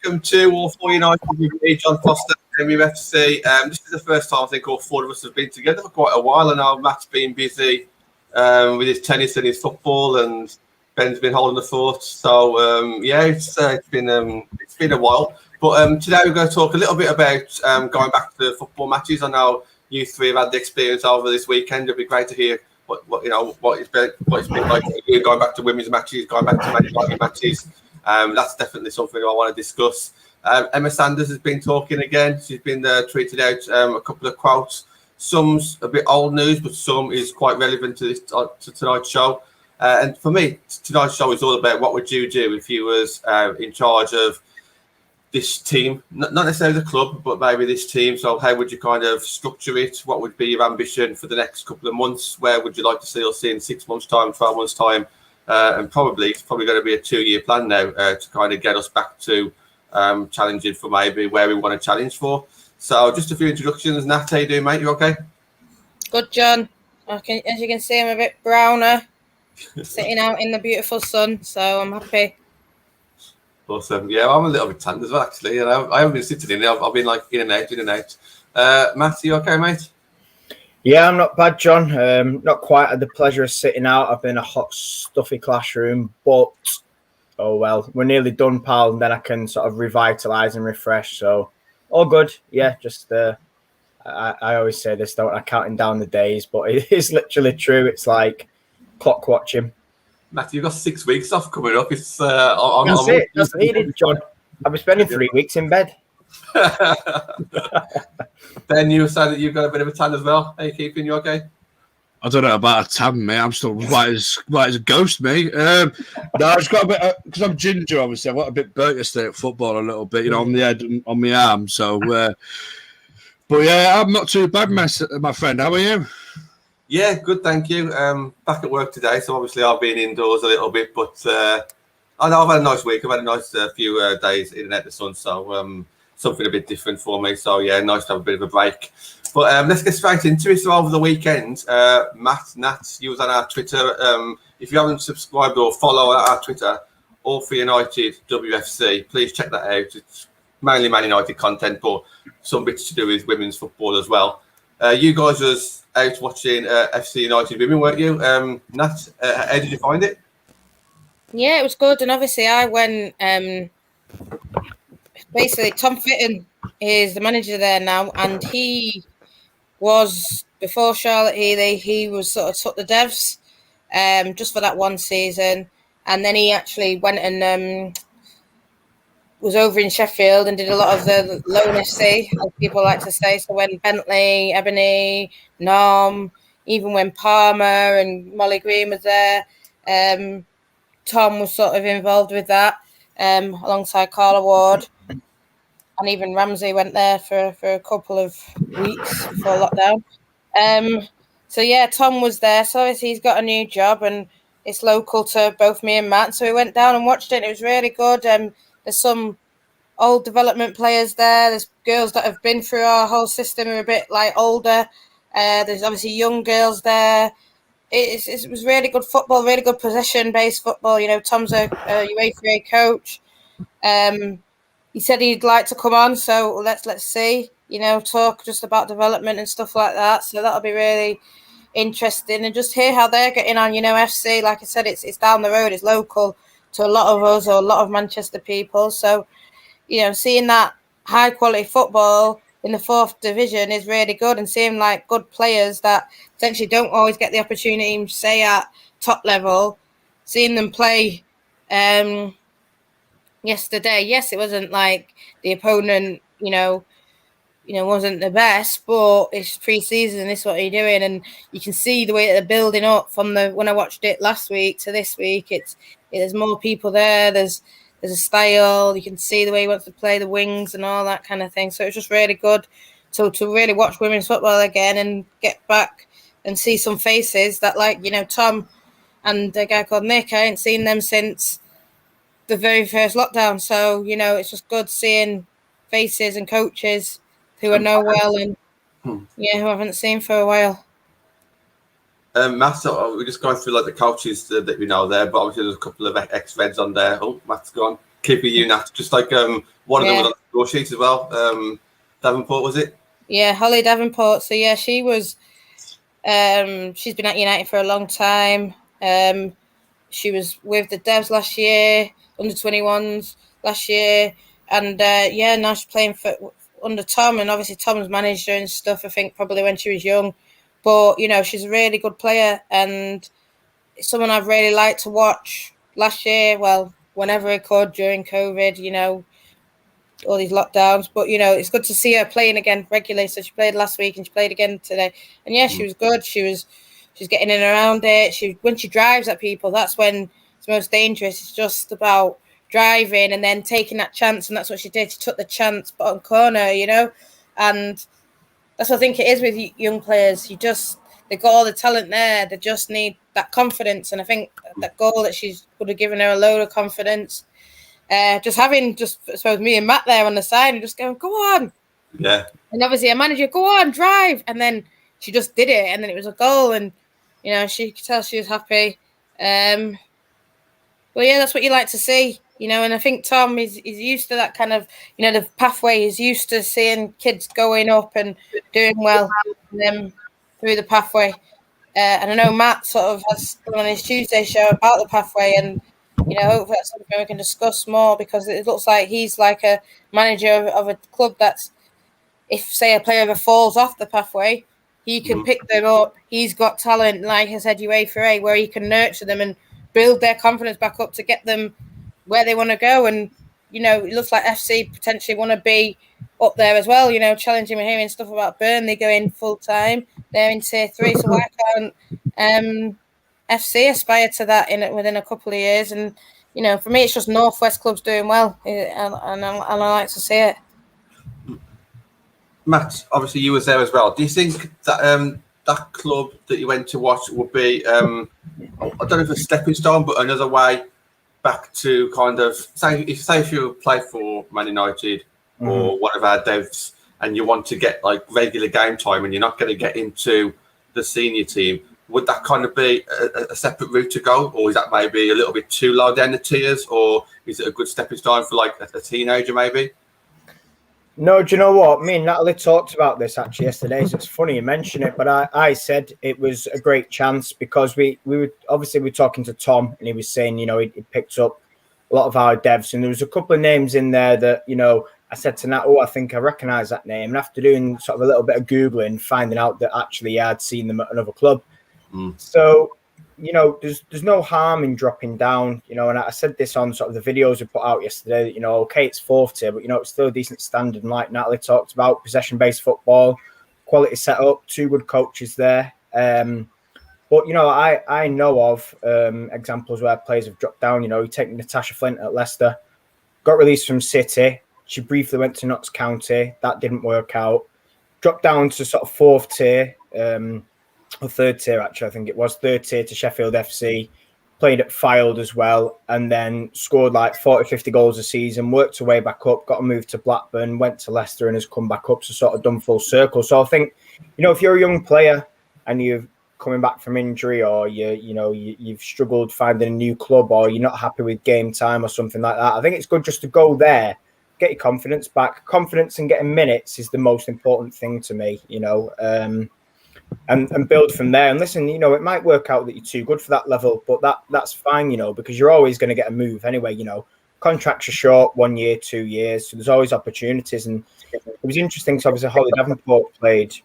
welcome to All Four United with me, John Foster, MUFC. This is the first time I think all four of us have been together for quite a while. I know Matt's been busy with his tennis and his football, and Ben's been holding the fort. So it's been a while. But today we're going to talk a little bit about going back to football matches. I know you three have had the experience over this weekend. It'd be great to hear what it's been like for you, going back to women's matches, going back to Man United matches. That's definitely something I want to discuss. Emma Sanders has been talking again. She's been tweeted out a couple of quotes. Some's a bit old news, but some is quite relevant to tonight's show. And for me, tonight's show is all about what would you do if you was in charge of this team, not necessarily the club, but maybe this team. So how would you kind of structure it? What would be your ambition for the next couple of months? Where would you like to see us in 6 months' time, 12 months' time? And it's probably going to be a 2-year plan now to kind of get us back to challenging for maybe where we want to challenge for. So just a few introductions. Nat, how you doing, mate? You okay? Good, John. As you can see, I'm a bit browner, sitting out in the beautiful sun, so I'm happy. Awesome. Yeah, I'm a little bit tanned as well, actually. I haven't been sitting in there. I've been like in and out. Matt, you okay, mate? Yeah, I'm not bad, John. Not quite had the pleasure of sitting out. I've been in a hot, stuffy classroom, but oh well, we're nearly done, pal, and then I can sort of revitalise and refresh. So all good. Yeah, just I always say this, don't I? Counting down the days, but it is literally true. It's like clock watching. Matthew, you've got 6 weeks off coming up. It's That's it. That's needed, John. I'll be spending 3 weeks in bed. Ben, you said that you've got a bit of a tan as well. How you keeping? You okay? I don't know about a tan, mate. I'm still white as a ghost, mate. No, I just got a bit because I'm ginger. Obviously, I got a bit burnt yesterday at football, a little bit, on the head and on my arm. So, but yeah, I'm not too bad, my friend. How are you? Yeah, good, thank you. Back at work today, so obviously I've been indoors a little bit, but I know I've had a nice week. I've had a nice few days in and out the sun, so something a bit different for me. So yeah, nice to have a bit of a break. But let's get straight into it. So over the weekend, Nat, you was on our Twitter. If you haven't subscribed or follow our Twitter, All For United WFC, please check that out. It's mainly Man United content, but some bits to do with women's football as well. You guys was out watching FC United Women, weren't you? Nat, how did you find it? Yeah, it was good. And obviously I went, basically Tom Fitton is the manager there now, and he was, before Charlotte Healy, he was sort of took the devs just for that one season. And then he actually went and was over in Sheffield and did a lot of the Lone FC, as people like to say. So when Bentley, Ebony, Norm, even when Palmer and Molly Green was there, Tom was sort of involved with that, alongside Carla Ward. And even Ramsey went there for a couple of weeks before lockdown. So yeah, Tom was there. So obviously he's got a new job and it's local to both me and Matt. So we went down and watched it and it was really good. There's some old development players there. There's girls that have been through our whole system who are a bit like older. There's obviously young girls there. It was really good football, really good possession-based football. Tom's a UEFA coach. He said he'd like to come on, so let's see. Talk just about development and stuff like that. So that'll be really interesting, and just hear how they're getting on. FC, like I said, it's down the road. It's local to a lot of us or a lot of Manchester people. So, seeing that high quality football in the 4th division is really good, and seeing like good players that potentially don't always get the opportunity, say at top level, seeing them play yesterday. Yes, it wasn't like the opponent, wasn't the best, but it's pre-season. This is what you're doing, and you can see the way they're building up from when I watched it last week to this week. There's more people there. There's a style. You can see the way he wants to play the wings and all that kind of thing. So it's just really good to really watch women's football again and get back and see some faces that, like, Tom and a guy called Nick. I ain't seen them since the very first lockdown. So, it's just good seeing faces and coaches who I know well and who I haven't seen for a while. Matt, we're just going through like the coaches that we know there, but obviously there's a couple of ex-Reds on there. Oh, Matt's gone. keep with you, Nat. Just like one of them Yeah. was on the score sheet as well. Davenport, was it? Yeah, Holly Davenport. So yeah, she was. She's been at United for a long time. She was with the Devs last year, under 21s last year, and yeah, now she's playing for under Tom, and obviously Tom's managed her and stuff. I think probably when she was young, but you know she's a really good player and someone I've really liked to watch last year. Well, whenever I could during COVID, you know, all these lockdowns. But you know, it's good to see her playing again regularly. So she played last week and she played again today. And yeah, she was good. She's getting in and around it. When she drives at people, that's when it's most dangerous. It's just about driving and then taking that chance, and that's what she did. She took the chance bottom corner, you know, and that's what I think it is with young players. They've got all the talent there. They just need that confidence, and I think that goal that she's would have given her a load of confidence. Just having I suppose me and Matt there on the side and just going, go on. Yeah. And obviously a manager, go on, drive. And then she just did it, and then it was a goal, and you know, she could tell she was happy. Well, yeah, that's what you like to see, you know, and I think Tom is used to that kind of, you know, the pathway. He's used to seeing kids going up and doing well through the pathway. And I know Matt sort of has done on his Tuesday show about the pathway, and you know, hopefully that's something we can discuss more, because it looks like he's like a manager of a club that's, if say a player ever falls off the pathway, he can pick them up. He's got talent, like I said, UEFA, where he can nurture them and build their confidence back up to get them where they want to go. And you know, it looks like FC potentially want to be up there as well. You know, challenging. We're hearing stuff about Burnley going full time. They're in Tier 3, so why can't FC aspire to that within a couple of years? And you know, for me, it's just Northwest clubs doing well, and I like to see it. Matt, obviously you was there as well. Do you think that that club that you went to watch would be, I don't know if a stepping stone, but another way back to kind of, say if you play for Man United or one of our devs and you want to get like regular game time and you're not going to get into the senior team, would that kind of be a separate route to go? Or is that maybe a little bit too low down the tiers? Or is it a good stepping stone for like a teenager maybe? No, do you know what? Me and Natalie talked about this actually yesterday. So it's funny you mention it, but I said it was a great chance because we were obviously we were talking to Tom and he was saying, you know, he picked up a lot of our devs and there was a couple of names in there that, you know, I said to Nat, I think I recognise that name. And after doing sort of a little bit of Googling, finding out that actually I'd seen them at another club. So, you know, there's no harm in dropping down, you know, and I said this on sort of the videos we put out yesterday, that, you know, okay, it's fourth tier, but, you know, it's still a decent standard. And like Natalie talked about, possession-based football, quality setup, 2 good coaches there. But, you know, I know of examples where players have dropped down. You know, you take Natasha Flint at Leicester, got released from City. She briefly went to Notts County. That didn't work out. Dropped down to sort of 4th tier, or 3rd tier, actually, I think it was 3rd tier to Sheffield FC, played at Fylde as well, and then scored like 40, 50 goals a season, worked her way back up, got a move to Blackburn, went to Leicester and has come back up, so sort of done full circle. So I think, you know, if you're a young player and you're coming back from injury or you've struggled finding a new club or you're not happy with game time or something like that, I think it's good just to go there, get your confidence back. Confidence and getting minutes is the most important thing to me, you know, and build from there. And listen, you know, it might work out that you're too good for that level, but that's fine, you know, because you're always going to get a move anyway. You know, contracts are short, 1 year, 2 years, so there's always opportunities. And it was interesting because obviously Holly Davenport played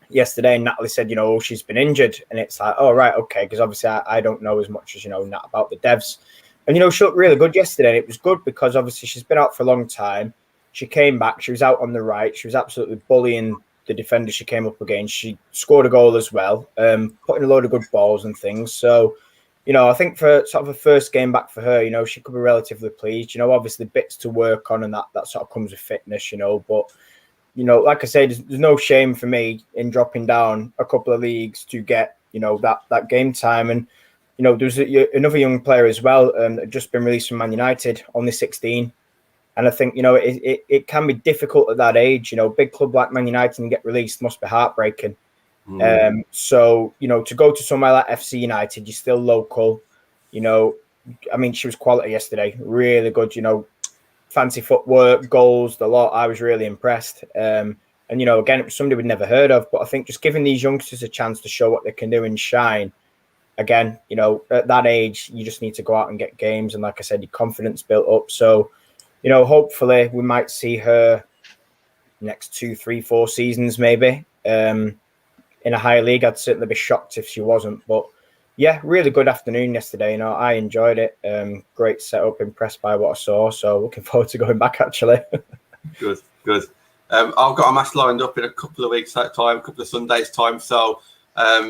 yesterday, and Natalie said, you know, she's been injured, and it's like, oh right, okay, because obviously I don't know as much as, you know, Nat about the devs. And you know, she looked really good yesterday, and it was good because obviously she's been out for a long time. She came back, she was out on the right, she was absolutely bullying the defender she came up against. She scored a goal as well, putting a load of good balls and things. So, you know, I think for sort of a first game back for her, you know, she could be relatively pleased. You know, obviously bits to work on, and that sort of comes with fitness, you know. But, you know, like I said, there's no shame for me in dropping down a couple of leagues to get, you know, that game time. And, you know, there's another young player as well that just been released from Man United, only 16. And I think, you know, it can be difficult at that age. You know, big club like Man United and get released must be heartbreaking. So, you know, to go to somewhere like FC United, you're still local. You know, I mean, she was quality yesterday. Really good, fancy footwork, goals, the lot. I was really impressed. And, again, it was somebody we'd never heard of. But I think just giving these youngsters a chance to show what they can do and shine. Again, at that age, you just need to go out and get games. And like I said, your confidence built up. So, hopefully we might see her next 2, 3, 4 seasons, maybe in a higher league. I'd certainly be shocked if she wasn't. But yeah, really good afternoon yesterday. I enjoyed it. Great setup. Impressed by what I saw. So looking forward to going back, actually. Good. I've got a match lined up in a couple of weeks' time, a couple of Sundays' time. So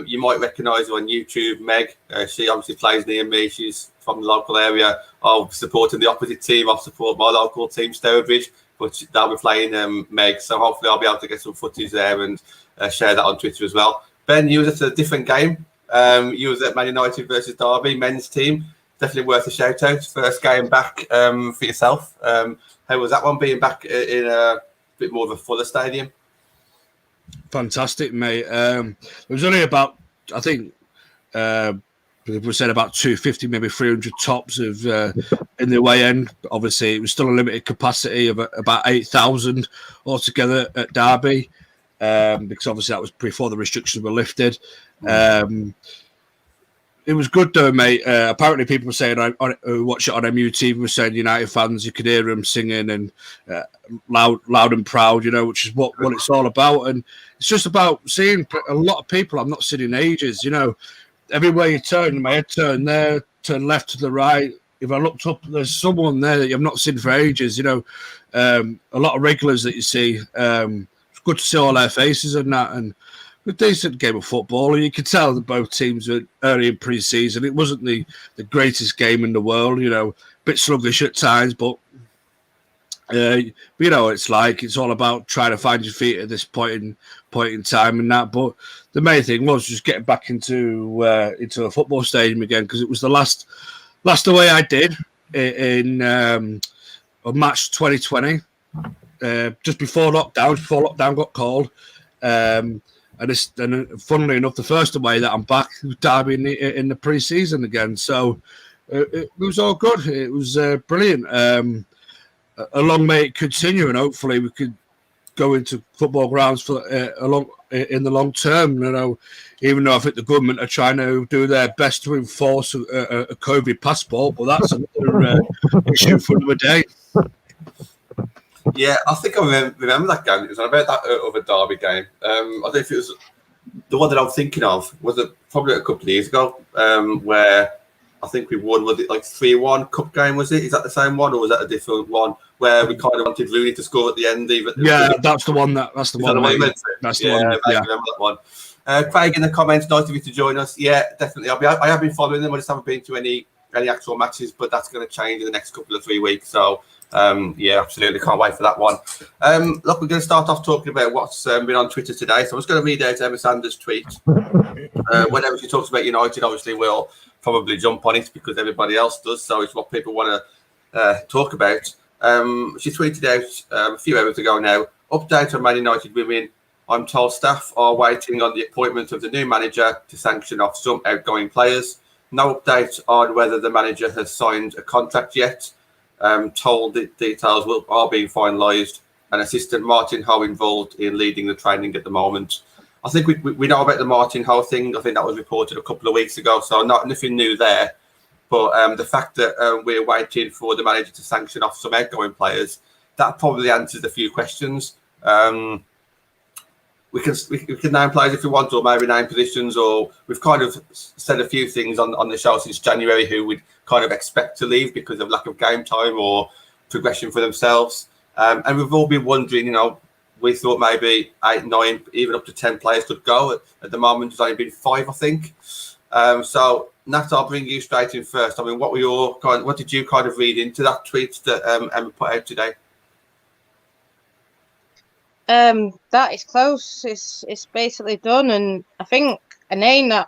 you might recognise her on YouTube, Meg. She obviously plays near me. She's from the local area. I'll be supporting the opposite team. I'll support my local team, Stourbridge, but they'll be playing Meg. So hopefully I'll be able to get some footage there and share that on Twitter as well. Ben, you was at a different game. You was at Man United versus Derby, men's team. Definitely worth a shout out. First game back for yourself. How was that one, being back in a bit more of a fuller stadium? Fantastic, mate. It was only about, I think, we said about 250, maybe 300 tops of in the away end. Obviously, it was still a limited capacity of about 8,000 altogether at Derby, because obviously that was before the restrictions were lifted. It was good though, mate. Apparently, people were saying, who watch it on MUTV, were saying United fans, you could hear them singing and loud and proud, which is what it's all about. And it's just about seeing a lot of people I've not seen in ages. Everywhere you turn, my head turned there, turn left to the right. If I looked up, there's someone there that you've not seen for ages. A lot of regulars that you see. It's good to see all their faces and that. And a decent game of football, and you could tell that both teams were early in pre-season. It wasn't the greatest game in the world, a bit sluggish at times, but it's like it's all about trying to find your feet at this point in time and that. But the main thing was just getting back into a football stadium again, because it was the last away I did in March 2020, just before lockdown got called. And funnily enough, the first away that I'm back was Derby in the pre-season again. So it was all good. It was brilliant. A long may it continue, and hopefully we could go into football grounds for in the long term. Even though I think the government are trying to do their best to enforce a COVID passport, but that's another issue for another day. Yeah, I think I remember that game. It was about that other Derby game. I don't know if it was the one that I'm thinking of. Was it probably a couple of years ago, where I think we won? Was it like 3-1 cup game? Was it? Is that the same one, or was that a different one where we kind of wanted Rooney to score at the end? That's the one. That's the one. That's the one. I remember that one. Craig in the comments, nice of you to join us. Yeah, definitely. I have been following them. I just haven't been to any actual matches, but that's going to change in the next couple of 3 weeks. So. Yeah, absolutely. Can't wait for that one. Look, we're going to start off talking about what's been on Twitter today. So I'm just going to read out Emma Sanders' tweet. Whenever she talks about United, obviously we'll probably jump on it because everybody else does. So it's what people want to talk about. She tweeted out a few hours ago now, update on Man United women. I'm told staff are waiting on the appointment of the new manager to sanction off some outgoing players. No update on whether the manager has signed a contract yet. Told the details are being finalised, and assistant Martin Ho involved in leading the training at the moment. I think we know about the Martin Ho thing. I think that was reported a couple of weeks ago, so nothing new there. But the fact that we're waiting for the manager to sanction off some outgoing players, that probably answers a few questions. We can name players if we want, or maybe name positions, or we've kind of said a few things on the show since January who we'd kind of expect to leave because of lack of game time or progression for themselves. And we've all been wondering, we thought maybe 8, 9, even up to 10 players could go. At the moment, there's only been 5, I think. So Nat, I'll bring you straight in first. I mean, what did you kind of read into that tweet that Emma put out today? That is close. It's basically done, and I think a name that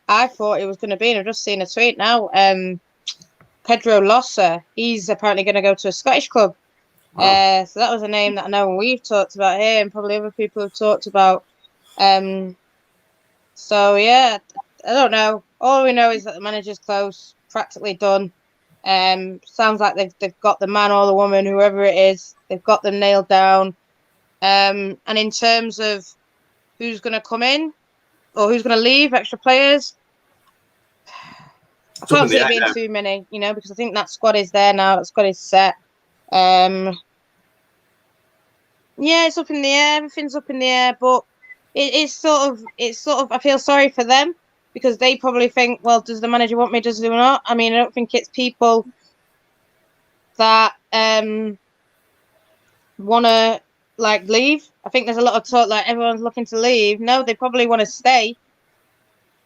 I thought it was going to be, and I've just seen a tweet now. Pedro Losa. He's apparently going to go to a Scottish club. Wow. So that was a name that I know we've talked about here, and probably other people have talked about. So yeah, I don't know. All we know is that the manager's close. practically done. Sounds like they've got the man or the woman, whoever it is, they've got them nailed down. And in terms of who's going to come in or who's going to leave, extra players, I can't see it being too many, because I think that squad is there now. That squad is set. Yeah, it's up in the air. Everything's up in the air, but it's sort of. I feel sorry for them because they probably think, well, does the manager want me? Does he not? I mean, I don't think it's people that want to leave. I think there's a lot of talk like everyone's looking to leave. No, they probably want to stay.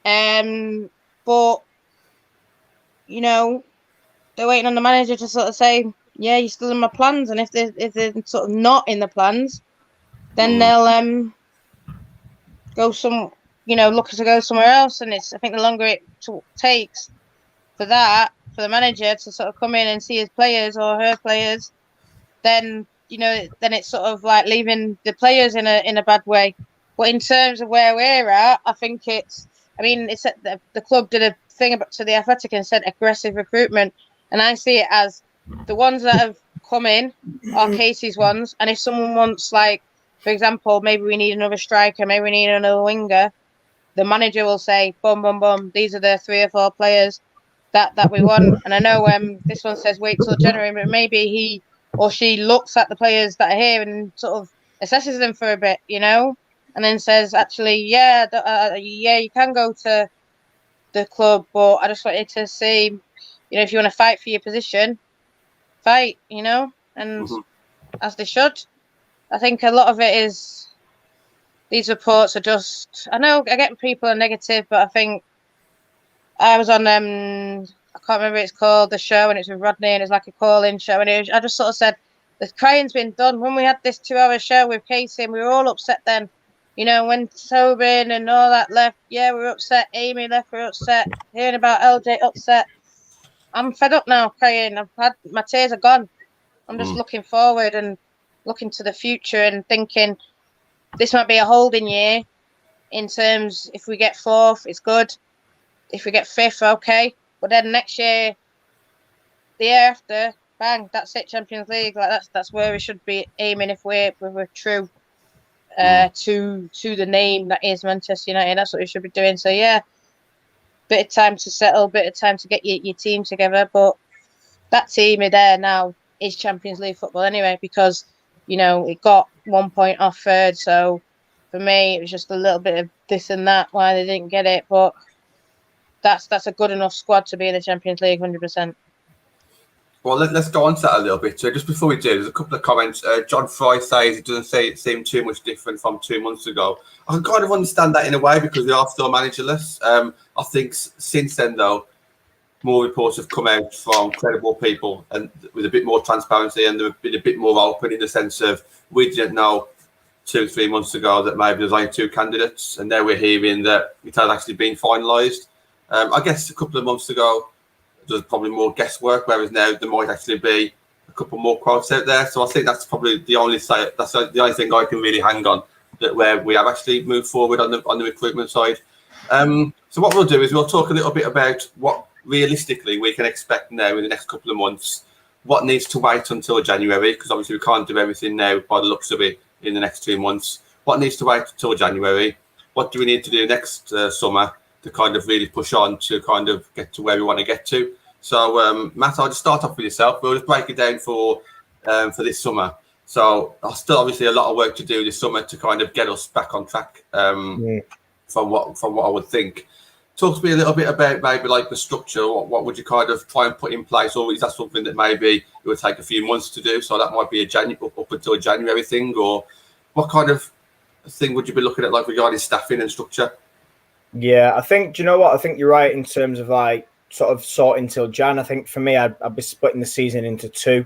But they're waiting on the manager to sort of say, yeah, you're still in my plans, and if they're sort of not in the plans, then they'll go look to go somewhere else. And I think the longer it takes for the manager to sort of come in and see his players or her players, then then it's sort of like leaving the players in a bad way. But in terms of where we're at, I think it's the club did a thing to the Athletic and said aggressive recruitment, and I see it as the ones that have come in are Casey's ones, and if someone wants, like, for example, maybe we need another striker, maybe we need another winger, the manager will say, boom, boom, boom, these are the 3 or 4 players that we want. And I know this one says wait till January, but maybe he or she looks at the players that are here and sort of assesses them for a bit, and then says, actually, yeah, you can go to the club, but I just wanted to see, if you want to fight for your position, fight, and as they should. I think a lot of it is these reports are just, I know I get people are negative, but I think I was on, I can't remember what it's called, the show, and it's with Rodney, and it's like a call-in show, and I just sort of said, the crying's been done. When we had this 2-hour show with Casey, and we were all upset then, when Tobin and all that left, yeah, we were upset. Amy left, we were upset. Hearing about LJ, upset. I'm fed up now, crying. My tears are gone. I'm just looking forward and looking to the future and thinking this might be a holding year in terms, if we get 4th, it's good. If we get 5th, okay. But then next year, the year after, bang, that's it, Champions League. Like that's where we should be aiming if we're true to the name that is Manchester United. That's what we should be doing. So yeah, bit of time to settle, bit of time to get your team together. But that team are there now is Champions League football anyway, because it got 1 point off 3rd. So for me, it was just a little bit of this and that why they didn't get it. But that's a good enough squad to be in the Champions League, 100%. Well, let's go on to that a little bit. So just before we do, there's a couple of comments. John Fry says it doesn't seem too much different from 2 months ago. I can kind of understand that in a way because they are still managerless. I think since then, though, more reports have come out from credible people and with a bit more transparency, and they've been a bit more open in the sense of we didn't know 2-3 months ago that maybe there's only 2 candidates, and now we're hearing that it has actually been finalised. I guess a couple of months ago, there's probably more guesswork, whereas now there might actually be a couple more quotes out there. So I think that's probably the only thing I can really hang on, that where we have actually moved forward on the recruitment side. So what we'll do is we'll talk a little bit about what realistically we can expect now in the next couple of months. What needs to wait until January, because obviously we can't do everything now by the looks of it in the next 2 months. What needs to wait until January? What do we need to do next summer to kind of really push on to kind of get to where we want to get to? So, Matt, I'll just start off with yourself. We'll just break it down for this summer. So, there's still obviously a lot of work to do this summer to kind of get us back on track from what I would think. Talk to me a little bit about maybe like the structure. What would you kind of try and put in place, or is that something that maybe it would take a few months to do? So that might be up until a January thing, or what kind of thing would you be looking at, like regarding staffing and structure? Yeah, I think, do you know what? I think you're right in terms of like sort of sorting till Jan. I think for me, I'd be splitting the season into 2,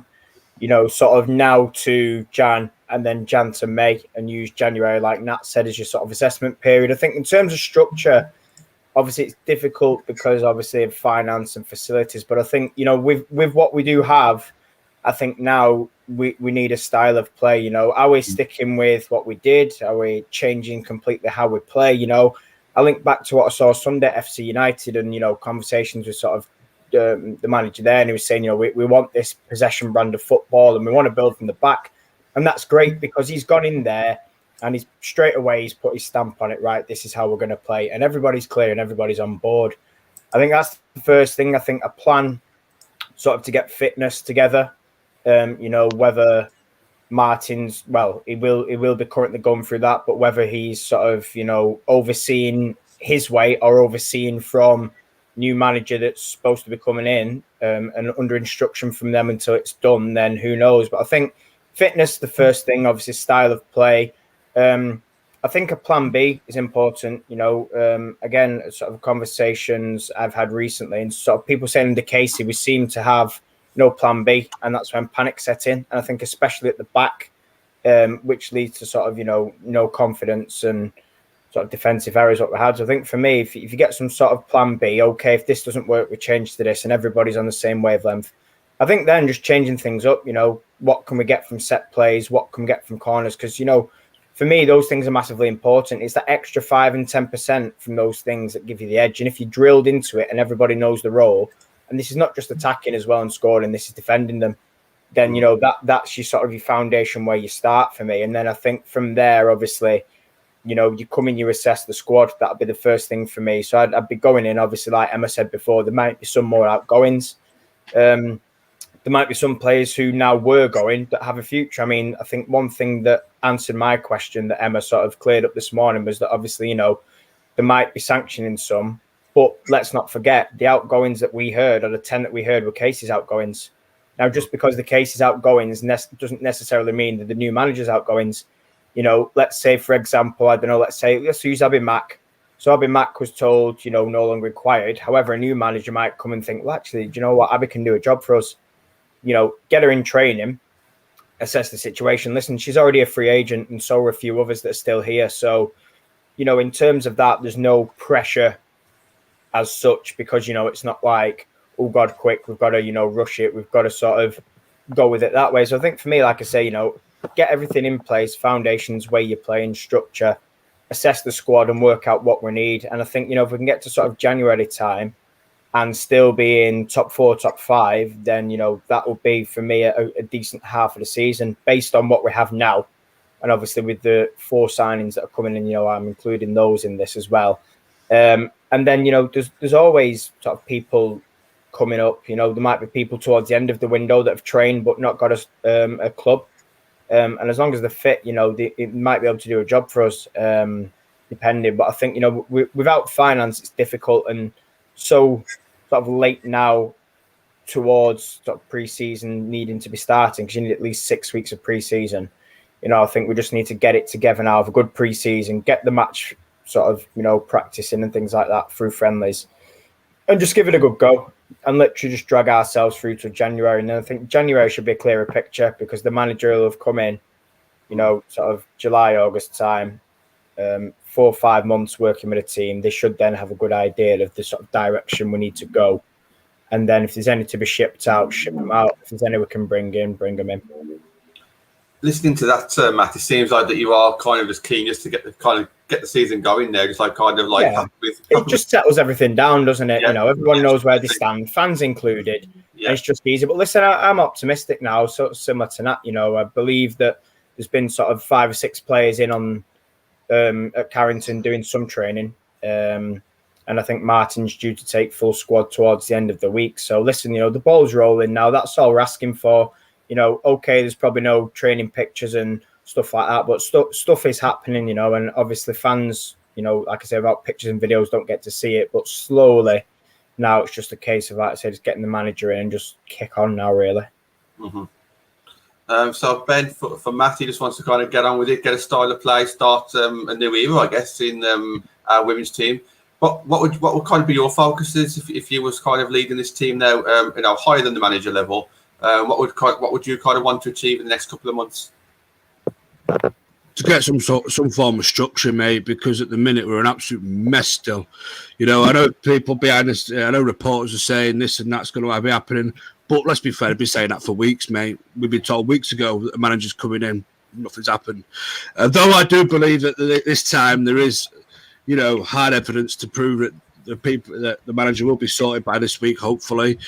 sort of now to Jan and then Jan to May, and use January, like Nat said, as your sort of assessment period. I think in terms of structure, obviously it's difficult because obviously of finance and facilities, but I think, with what we do have, I think now we need a style of play. Are we sticking with what we did? Are we changing completely how we play? I link back to what I saw Sunday at FC United and, conversations with sort of the manager there, and he was saying, we want this possession brand of football, and we want to build from the back, and that's great because he's gone in there and he's straight away he's put his stamp on it. Right, this is how we're going to play, and everybody's clear and everybody's on board. I think that's the first thing. I think a plan, sort of, to get fitness together. Whether Martin's, he will be currently going through that, but whether he's sort of overseeing his way or overseeing from new manager that's supposed to be coming in and under instruction from them until it's done, then who knows. But I think fitness, the first thing, obviously style of play. I think a plan B is important. Again, sort of conversations I've had recently, and sort of people saying under Casey, we seem to have no plan B, and that's when panic set in. And I think especially at the back, which leads to sort of no confidence and sort of defensive errors what we had. So I think for me, if you get some sort of plan B, okay, if this doesn't work, we change to this, and everybody's on the same wavelength. I think then just changing things up. What can we get from set plays? What can we get from corners? Because for me, those things are massively important. It's that extra 5 and 10% from those things that give you the edge. And if you drilled into it and everybody knows the role, and this is not just attacking as well and scoring, this is defending them, then that's your sort of your foundation where you start for me. And then I think from there, obviously, you come in, you assess the squad. That'll be the first thing for me. So I'd be going in, obviously, like Emma said before, there might be some more outgoings. There might be some players who now were going that have a future. I mean, I think one thing that answered my question that Emma sort of cleared up this morning was that obviously, there might be sanctioning some, but let's not forget the outgoings that we heard, or the 10 that we heard, were Casey's outgoings. Now, just because the Casey's outgoings doesn't necessarily mean that the new manager's outgoings. Let's say, for example, let's use Abby Mack. So Abby Mack was told, no longer required. However, a new manager might come and think, well, actually, do you know what? Abby can do a job for us. Get her in training, assess the situation. Listen, she's already a free agent, and so are a few others that are still here. So, in terms of that, there's no pressure as such, because, it's not like, oh God, quick, we've got to, rush it. We've got to sort of go with it that way. So I think for me, like I say, get everything in place, foundations, way you're playing, structure, assess the squad and work out what we need. And I think, if we can get to sort of January time and still be in top 4, top 5, then, that will be for me a decent half of the season based on what we have now. And obviously with the 4 signings that are coming in, I'm including those in this as well. And then, there's always sort of people coming up. There might be people towards the end of the window that have trained but not got a club. And as long as they're fit, it might be able to do a job for us, depending. But I think, without finance, it's difficult, and so sort of late now towards sort of pre-season needing to be starting, because you need at least 6 weeks of pre-season. I think we just need to get it together now, have a good pre-season, get the match sort of, practicing and things like that through friendlies, and just give it a good go. And literally just drag ourselves through to January. And then I think January should be a clearer picture, because the manager will have come in, sort of July, August time, 4 or 5 months working with a team. They should then have a good idea of the sort of direction we need to go. And then if there's any to be shipped out, ship them out. If there's any we can bring in, bring them in. Listening to that, Matt, it seems like that you are kind of as keen just to get the season going there, just like kind of like it just settles everything down, doesn't it? Yeah. Everyone knows where they stand, fans included. Yeah. It's just easy. But listen, I'm optimistic now, sort of similar to Nat. I believe that there's been sort of 5 or 6 players in on at Carrington doing some training, and I think Martin's due to take full squad towards the end of the week. So listen, the ball's rolling now. That's all we're asking for. Okay, there's probably no training pictures and stuff like that, but stuff is happening, and obviously fans, like I say, about pictures and videos don't get to see it, but slowly now it's just a case of, like I said, just getting the manager in and just kick on now, really. Mm-hmm. So Ben, for Matt, he just wants to kind of get on with it, get a style of play, start a new era, I guess, in our women's team. What would kind of be your focuses if you was kind of leading this team now, higher than the manager level? What would you kind of want to achieve in the next couple of months? To get some form of structure, mate, because at the minute we're an absolute mess still. I know people behind us, I know reporters are saying this and that's going to be happening, but let's be fair, they've been saying that for weeks, mate. We've been told weeks ago that the manager's coming in, nothing's happened. Though I do believe that this time there is, hard evidence to prove that the manager will be sorted by this week, hopefully.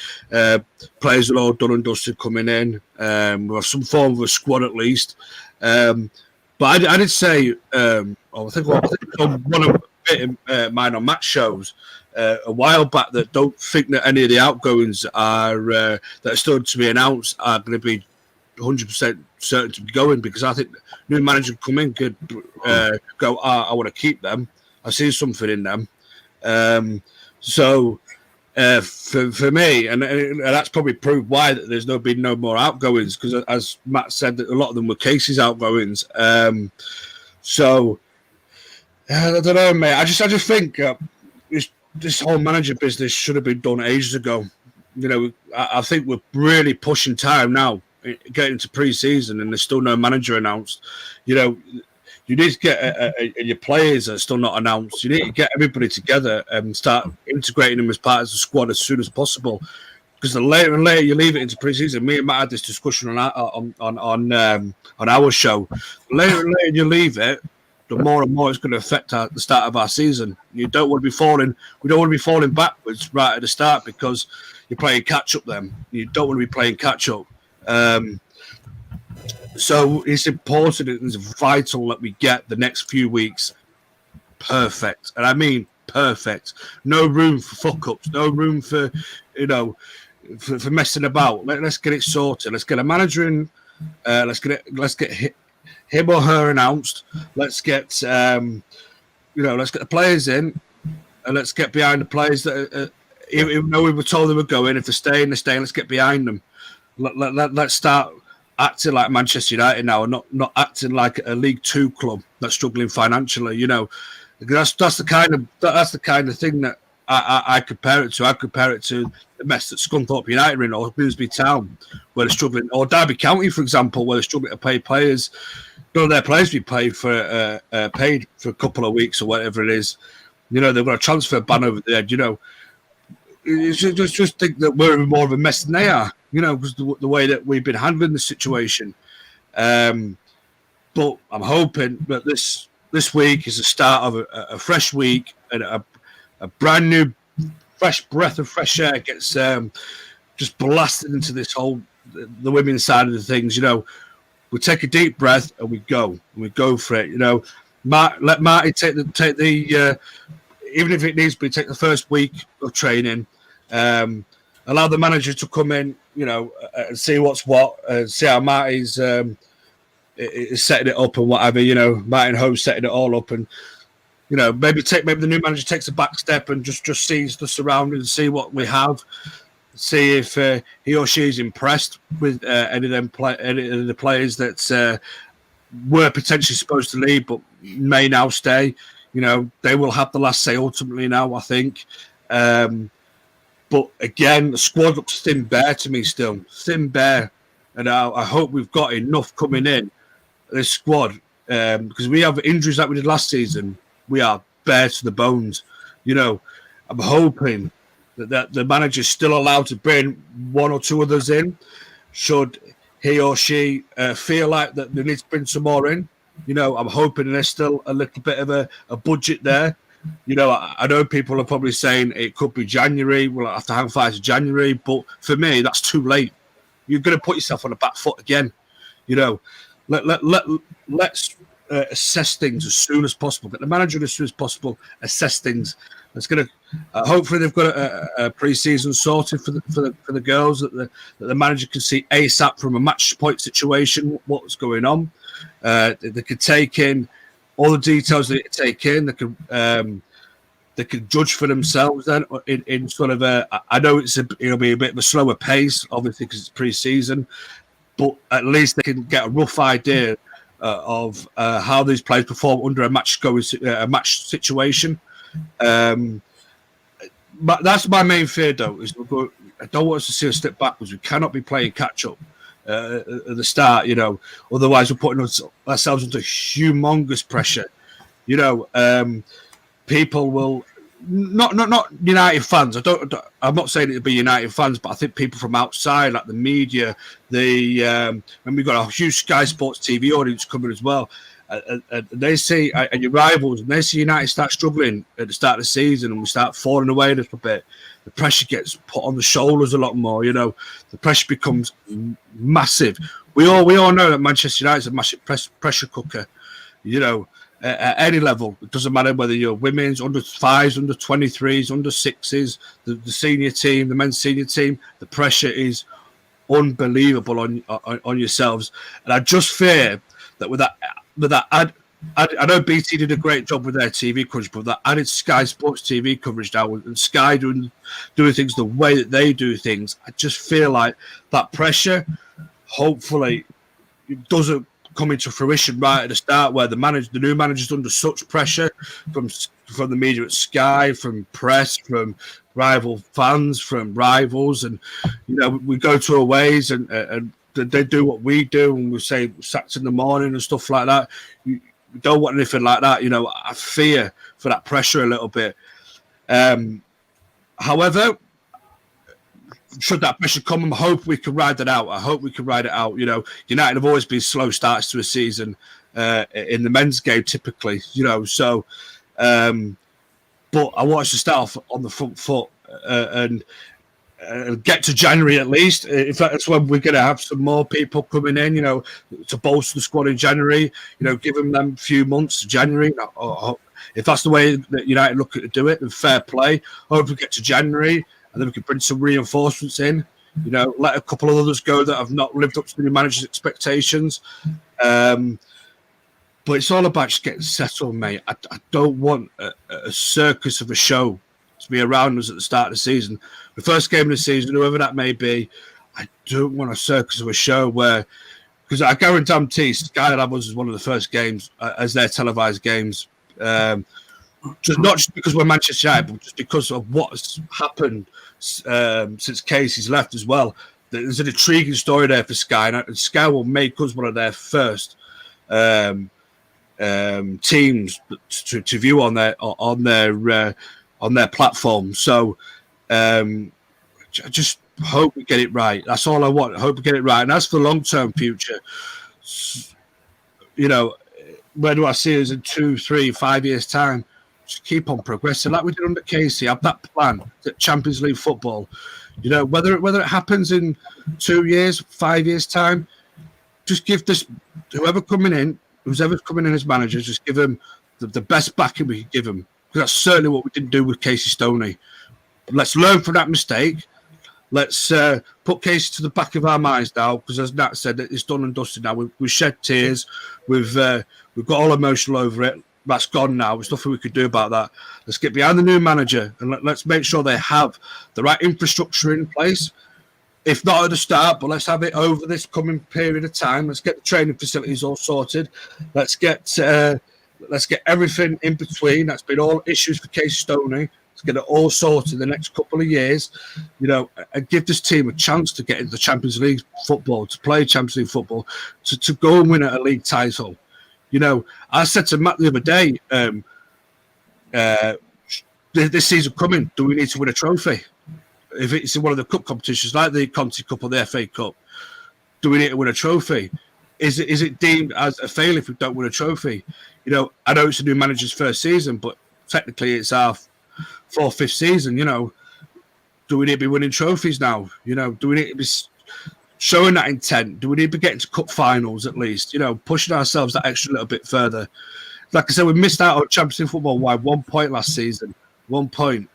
Players are all done and dusted coming in. We'll have some form of a squad at least. But I did say, I think one of mine on match shows a while back that don't think that any of the outgoings that are still to be announced are going to be 100% certain to be going, because I think new manager come in could go, I want to keep them. I see something in them. So for me, and that's probably proved why that there's been no more outgoings, because as Matt said, that a lot of them were Casey's outgoings. So I don't know, mate. I just think this whole manager business should have been done ages ago. You know, I think we're really pushing time now, getting into pre-season, and there's still no manager announced. You know, you need to get your players are still not announced. You need to get everybody together and start integrating them as part of the squad as soon as possible. Because the later and later you leave it into pre-season, me and Matt had this discussion on our show. The later and later you leave it, the more and more it's going to affect the start of our season. You don't want to be falling. We don't want to be falling backwards right at the start because you're playing catch up. Then you don't want to be playing catch up. So it's important and it's vital that we get the next few weeks perfect, and I mean perfect. No room for fuck ups. No room for for messing about. Let's get it sorted. Let's get a manager in. Let's get him or her announced. Let's get let's get the players in, and let's get behind the players that even though we were told they were going. If they're staying, they're staying. Let's get behind them. Let's start acting like Manchester United now, and not acting like a League Two club that's struggling financially. You know, that's the kind of thing that I compare it to. I compare it to the mess that Scunthorpe United are in, or Grimsby Town, where they're struggling, or Derby County, for example, where they're struggling to pay players. None of their players be paid for a couple of weeks or whatever it is. You know, they've got a transfer ban over there. You know, just think that we're more of a mess than they are. You know, because the way that we've been handling the situation. But I'm hoping that this week is the start of a fresh week, and a brand new, fresh breath of fresh air gets just blasted into this whole the women's side of the things. You know, we take a deep breath and we go for it. You know, let Marty take the even if it needs to be, take the first week of training. Allow the manager to come in, you know, and see what's what, see how Marty's is setting it up and whatever. You know, Martin Ho's setting it all up, and you know, maybe the new manager takes a back step and just sees the surroundings, see what we have, see if he or she is impressed with any of the players that were potentially supposed to leave but may now stay. You know, they will have the last say ultimately now, I think. But again, the squad looks thin bare to me still. Thin bare. And I hope we've got enough coming in, this squad, because we have injuries like we did last season. We are bare to the bones. You know, I'm hoping that the manager's still allowed to bring one or two others in, should he or she feel like that they need to bring some more in. You know, I'm hoping there's still a little bit of a budget there. You know, I know people are probably saying it could be January. We'll have to hang fire to January. But for me, that's too late. You're going to put yourself on the back foot again. You know, let's assess things as soon as possible. Get the manager as soon as possible. Assess things. Let's get hopefully they've got a pre-season sorted for the girls that the manager can see ASAP from a match point situation what's going on. They could take in all the details they take in. They can judge for themselves then in sort of I know it'll be a bit of a slower pace, obviously, because it's pre-season, but at least they can get a rough idea of how these players perform under a match situation. But that's my main fear, though. I don't want us to see a step backwards. We cannot be playing catch up at the start, you know. Otherwise, we're putting ourselves under humongous pressure. You know, people will not United fans. I'm not saying it'd be United fans, but I think people from outside, like the media, and we've got a huge Sky Sports TV audience coming as well. And they see, and your rivals, and they see United start struggling at the start of the season, and we start falling away a little bit. The pressure gets put on the shoulders a lot more. The pressure becomes massive. We all know that Manchester United is a massive pressure cooker. At any level, it doesn't matter whether you're women's, under 5s, under 23s, under 6s, the senior team, the men's senior team. The pressure is unbelievable on yourselves, and I just fear that with that I know BT did a great job with their TV coverage, but that added Sky Sports TV coverage now, and Sky doing things the way that they do things, I just feel like that pressure, hopefully, it doesn't come into fruition right at the start, where the new manager's under such pressure from the media at Sky, from press, from rival fans, from rivals, and we go to aways and they do what we do, and we say sacked in the morning and stuff like that. You don't want anything like that. I fear for that pressure a little bit. However, should that pressure come, I hope we can ride that out. United have always been slow starts to a season in the men's game, typically. But I want us to start off on the front foot and get to January at least. In fact, that's when we're going to have some more people coming in, to bolster the squad in January. Give them few months to January. If that's the way that United look to do it, then fair play. Hope we get to January, and then we can bring some reinforcements in. Let a couple of others go that have not lived up to the new manager's expectations. But it's all about just getting settled, mate. I don't want a circus of a show to be around us at the start of the season. The first game of the season, whoever that may be, I don't want a circus of a show because I guarantee Sky Labs is one of the first games as their televised games. Not just because we're Manchester United, but just because of what's happened since Casey's left as well. There's an intriguing story there for Sky, and Sky will make us one of their first teams to view on their platform. So I just hope we get it right. That's all I want. I hope we get it right. And as for the long-term future, where do I see us in 2, 3, 5 years' time? Just keep on progressing like we did under Casey. Have that plan, that Champions League football. Whether it happens in 2 years, 5 years' time, just give whoever's coming in as manager, just give them the best backing we can give them. Because that's certainly what we didn't do with Casey Stoney. Let's learn from that mistake. Let's put Casey to the back of our minds now, because as Nat said, it's done and dusted now. We've shed tears. We've got all emotional over it. That's gone now. There's nothing we could do about that. Let's get behind the new manager and let's make sure they have the right infrastructure in place. If not at the start, but let's have it over this coming period of time. Let's get the training facilities all sorted. Let's get everything in between. That's been all issues for Casey Stoney. Let's get it all sorted in the next couple of years, and give this team a chance to get into the Champions League football, to play Champions League football, to go and win a league title. I said to Matt the other day, this season coming, do we need to win a trophy? If it's in one of the cup competitions like the Conti Cup or the FA Cup, do we need to win a trophy? Is it deemed as a failure if we don't win a trophy? I know it's a new manager's first season, but technically it's our 4th, 5th season. Do we need to be winning trophies now? Do we need to be showing that intent? Do we need to be getting to cup finals at least? Pushing ourselves that extra little bit further. Like I said, we missed out on Champions League football by 1 point last season. 1 point.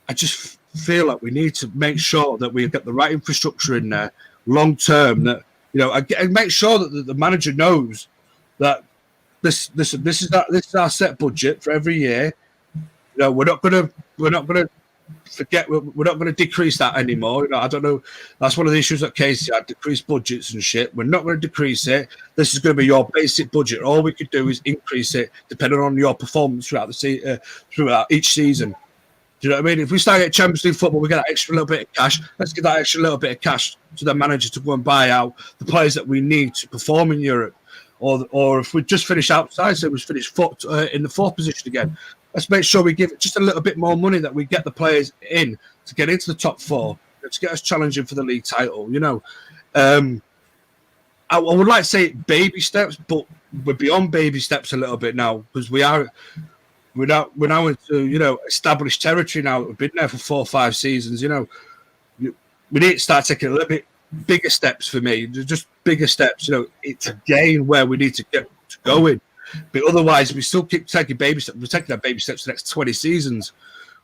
I just feel like we need to make sure that we get the right infrastructure in there long term. That and make sure that the manager knows that this is our set budget for every year. We're not going to forget. We're not going to decrease that anymore. I don't know. That's one of the issues that Casey had: decreased budgets and shit. We're not going to decrease it. This is going to be your basic budget. All we could do is increase it depending on your performance throughout each season. Do you know what I mean? If we start getting Champions League football, we get that extra little bit of cash. Let's give that extra little bit of cash to the manager to go and buy out the players that we need to perform in Europe. or if we just finish outside, so we finish in the fourth position again. Let's make sure we give it just a little bit more money, that we get the players in to get into the top four, to get us challenging for the league title. I would like to say baby steps, but we're beyond baby steps a little bit now, because we're now into established territory now. We've been there for 4 or 5 seasons. We need to start taking a little bit bigger steps. For me, just bigger steps. It's a game where we need to get to going. But otherwise, we still keep taking baby steps. We're taking our baby steps for the next 20 seasons.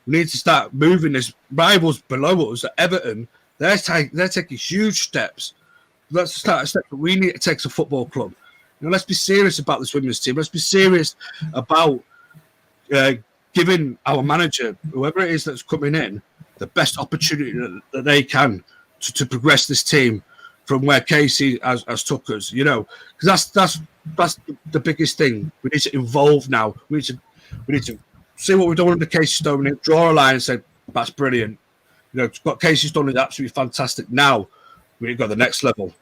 We need to start moving. There's rivals below us at Everton. They're taking huge steps. Let's start a step that we need to take as a football club. Let's be serious about this women's team. Let's be serious about giving our manager, whoever it is that's coming in, the best opportunity that they can to progress this team from where Casey has took us. Because that's the biggest thing. We need to evolve now. We need to see what we've done under Casey Stone, draw a line and say, that's brilliant. What Casey's done is absolutely fantastic. Now we've got the next level.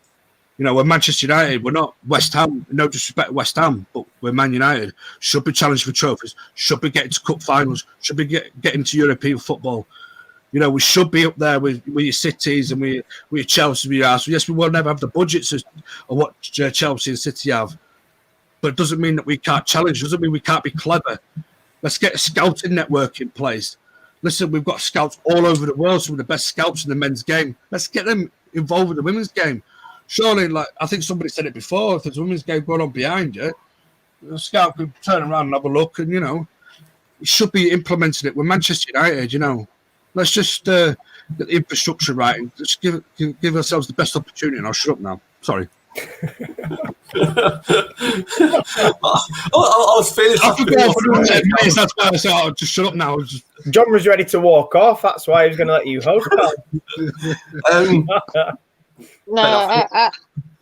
We're Manchester United. We're not West Ham. No disrespect to West Ham, but we're Man United. Should be challenging for trophies. Should be getting to cup finals. Should be getting to European football. We should be up there with your Cities and with your Chelsea. Yes, we will never have the budgets of what Chelsea and City have. But it doesn't mean that we can't challenge. It doesn't mean we can't be clever. Let's get a scouting network in place. Listen, we've got scouts all over the world, some of the best scouts in the men's game. Let's get them involved with the women's game. Surely, I think somebody said it before, if there's a women's game going on behind you, the scout could turn around and have a look, and, it should be implementing it. We're Manchester United, Let's just get the infrastructure right and just give ourselves the best opportunity. And I'll shut up now. Sorry. I was finished. That's why I said, I'll just shut up now. John was ready to walk off. That's why he was going to let you host. No,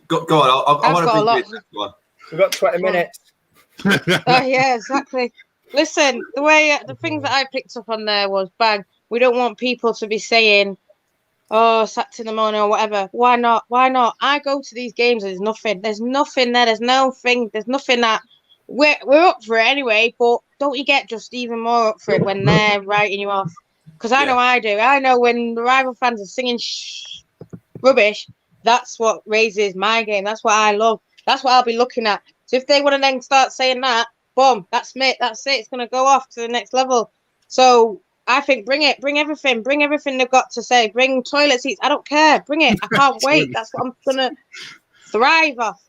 go on. I want to bring you. We've got 20 minutes. yeah, exactly. Listen, the things that I picked up on there was bang. We don't want people to be saying, "Oh, sacked in the morning" or whatever. Why not? Why not? I go to these games. There's nothing. There's nothing there. There's nothing. There's nothing that we're up for it anyway. But don't you get just even more up for it when they're writing you off? Because I know I do. I know when the rival fans are singing rubbish. That's what raises my game. That's what I love. That's what I'll be looking at. So if they want to then start saying that, boom, that's it. That's it. It's going to go off to the next level. So I think bring everything they've got to say. Bring toilet seats. I don't care. Bring it. I can't wait. That's what I'm going to thrive off.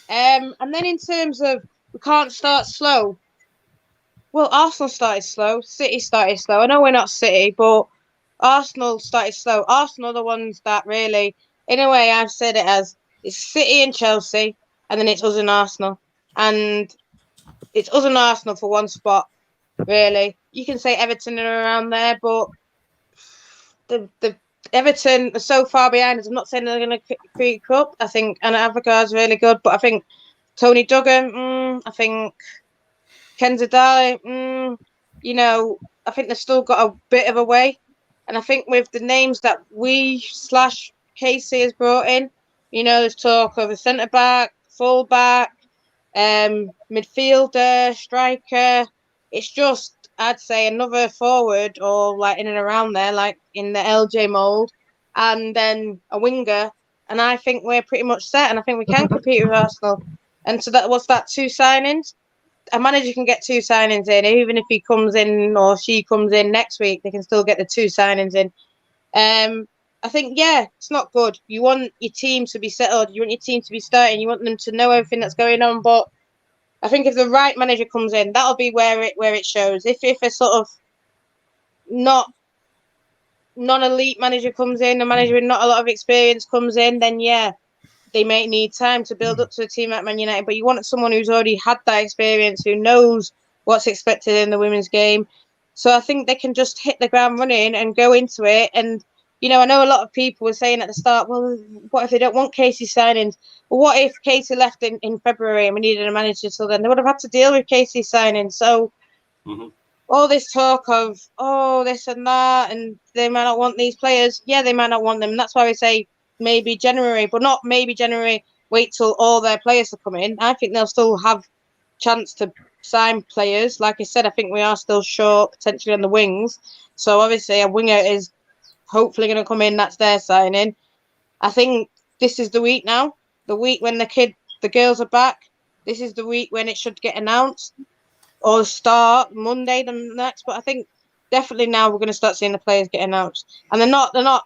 And then in terms of we can't start slow. Well, Arsenal started slow. City started slow. I know we're not City, but Arsenal started slow. Arsenal are the ones that really, in a way, I've said it as it's City and Chelsea, and then it's us and Arsenal. And it's us and Arsenal for one spot, really. You can say Everton are around there, but the Everton are so far behind us. I'm not saying they're going to create a cup. I think Anna Avocard's really good, but I think Tony Duggan, I think Kenza Dali, I think they've still got a bit of a way. And I think with the names that Casey has brought in, there's talk of a centre-back, full-back, midfielder, striker. It's just, I'd say, another forward or like in and around there, like in the LJ mould, and then a winger. And I think we're pretty much set, and I think we can compete with Arsenal. And so what's that, 2 signings? A manager can get 2 signings in, even if he comes in or she comes in next week, they can still get the 2 signings in. I think, it's not good. You want your team to be settled. You want your team to be starting. You want them to know everything that's going on. But I think if the right manager comes in, that'll be where it shows. If a sort of non-elite manager comes in, a manager with not a lot of experience comes in, then they may need time to build up to a team like Man United. But you want someone who's already had that experience, who knows what's expected in the women's game. So I think they can just hit the ground running and go into it. And I know a lot of people were saying at the start, well, what if they don't want Casey signings? Well, what if Casey left in February and we needed a manager till then? They would have had to deal with Casey signing. So all this talk of, this and that, and they might not want these players. Yeah, they might not want them. And that's why we say maybe January, but not maybe January wait till all their players to come in. I think they'll still have chance to sign players. Like I said, I think we are still short potentially on the wings. So obviously a winger is hopefully going to come in. That's their signing. I think this is the week now. The week when the girls are back. This is the week when it should get announced or start Monday the next. But I think definitely now we're going to start seeing the players get announced. And they're not.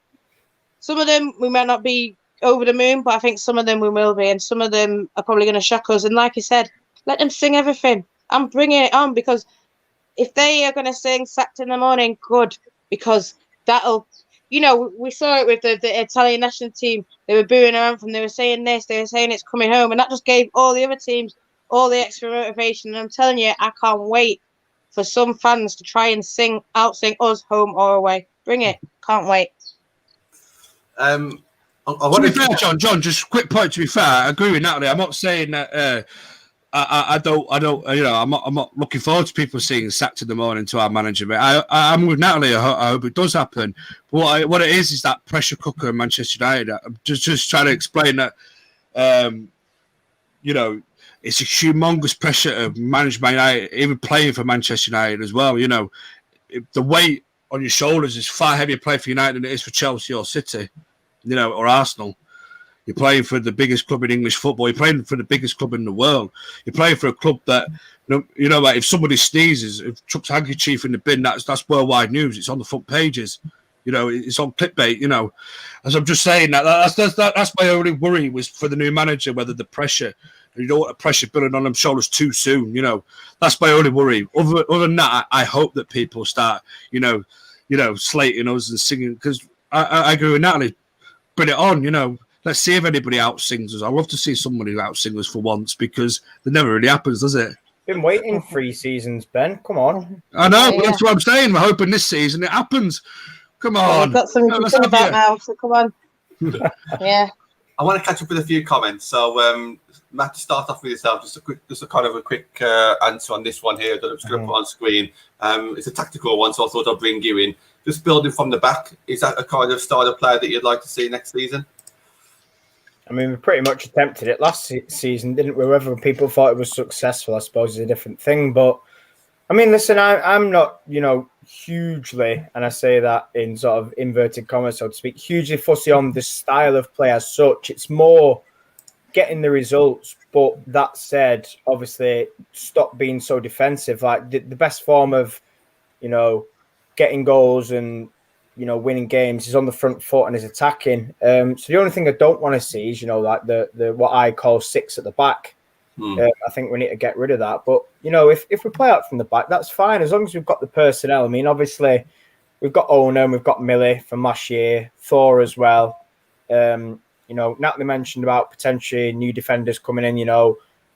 Some of them we might not be over the moon, but I think some of them we will be, and some of them are probably going to shock us. And like I said, let them sing everything. I'm bringing it on, because if they are going to sing "Sacked in the Morning," good, because that'll, we saw it with the Italian national team. They were booing our anthem. They were saying this. They were saying it's coming home, and that just gave all the other teams all the extra motivation. And I'm telling you, I can't wait for some fans to try and outsing us home or away. Bring it. Can't wait. I want to be fair, John, just a quick point. To be fair, I agree with Natalie. I'm not saying that I don't. I'm not looking forward to people seeing sacked in the morning to our manager. But I'm with Natalie. I hope it does happen. But what it is that pressure cooker in Manchester United. I'm just trying to explain that. It's a humongous pressure to manage Man United, even playing for Manchester United as well. The weight on your shoulders is far heavier playing for United than it is for Chelsea or City. Or Arsenal. You're playing for the biggest club in English football. You're playing for the biggest club in the world. You're playing for a club that, like if somebody sneezes, if chucks a handkerchief in the bin, that's worldwide news. It's on the front pages. It's on clickbait. As I'm just saying that's my only worry was for the new manager, whether the pressure, you don't want the pressure building on them shoulders too soon. That's my only worry. Other than that, I hope that people start, slating us and singing, because I agree with Natalie. Bring it on, let's see if anybody outsings us. I'd love to see somebody outsing us for once, because it never really happens, does it? Been waiting 3 seasons, Ben. Come on. I know, but that's what I'm saying. We're hoping this season it happens. Come on. We've got something to think about now, so come on. Yeah. I want to catch up with a few comments. So, Matt, to start off with yourself, just a kind of a quick answer on this one here that I'm just going to put on screen. It's a tactical one, so I thought I'd bring you in. Just building from the back, is that a kind of style of player that you'd like to see next season? I mean, we pretty much attempted it last season, didn't we? Whether people thought it was successful, I suppose, is a different thing. But, I mean, listen, I'm not, hugely, and I say that in sort of inverted commas, so to speak, hugely fussy on the style of play as such. It's more getting the results. But that said, obviously, stop being so defensive. Like, the best form of, getting goals and, winning games is on the front foot and is attacking. So the only thing I don't want to see is, like the what I call 6 at the back. I think we need to get rid of that. But, if we play out from the back, that's fine, as long as we've got the personnel. I mean, obviously, we've got Ona and we've got Millie from last year, Thor as well. Natalie mentioned about potentially new defenders coming in.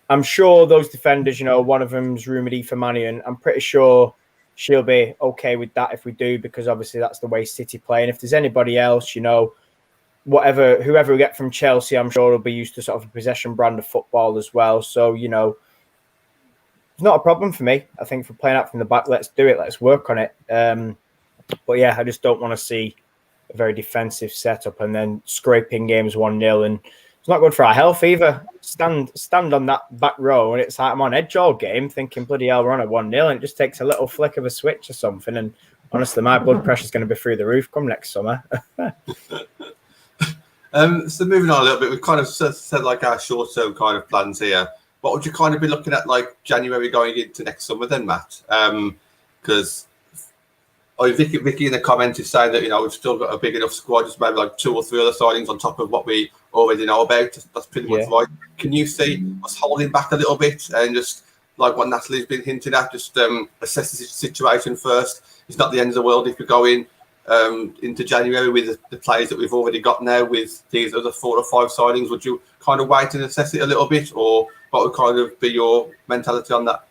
I'm sure those defenders, one of them's rumoured Aoife Mannion. I'm pretty sure she'll be okay with that if we do, because obviously that's the way City play. And if there's anybody else, whoever we get from Chelsea, I'm sure will be used to sort of a possession brand of football as well. So, it's not a problem for me. I think for playing out from the back, let's do it. Let's work on it. But yeah, I just don't want to see a very defensive setup and then scraping games 1-0. And it's not good for our health either. Stand on that back row and it's like I'm on edge all game thinking, bloody hell, we're on at 1-0, and it just takes a little flick of a switch or something. And honestly, my blood pressure is going to be through the roof come next summer. So moving on a little bit, we've kind of said like our short-term kind of plans here. What would you kind of be looking at like January going into next summer then, Matt? Because Vicky in the comment is saying that, we've still got a big enough squad, just maybe like 2 or 3 other signings on top of what we already know about. That's pretty much right. Can you see us holding back a little bit and just like what Natalie's been hinting at, just assess the situation first? It's not the end of the world if we go into January with the players that we've already got now with these other 4 or 5 signings. Would you kind of wait and assess it a little bit, or what would kind of be your mentality on that?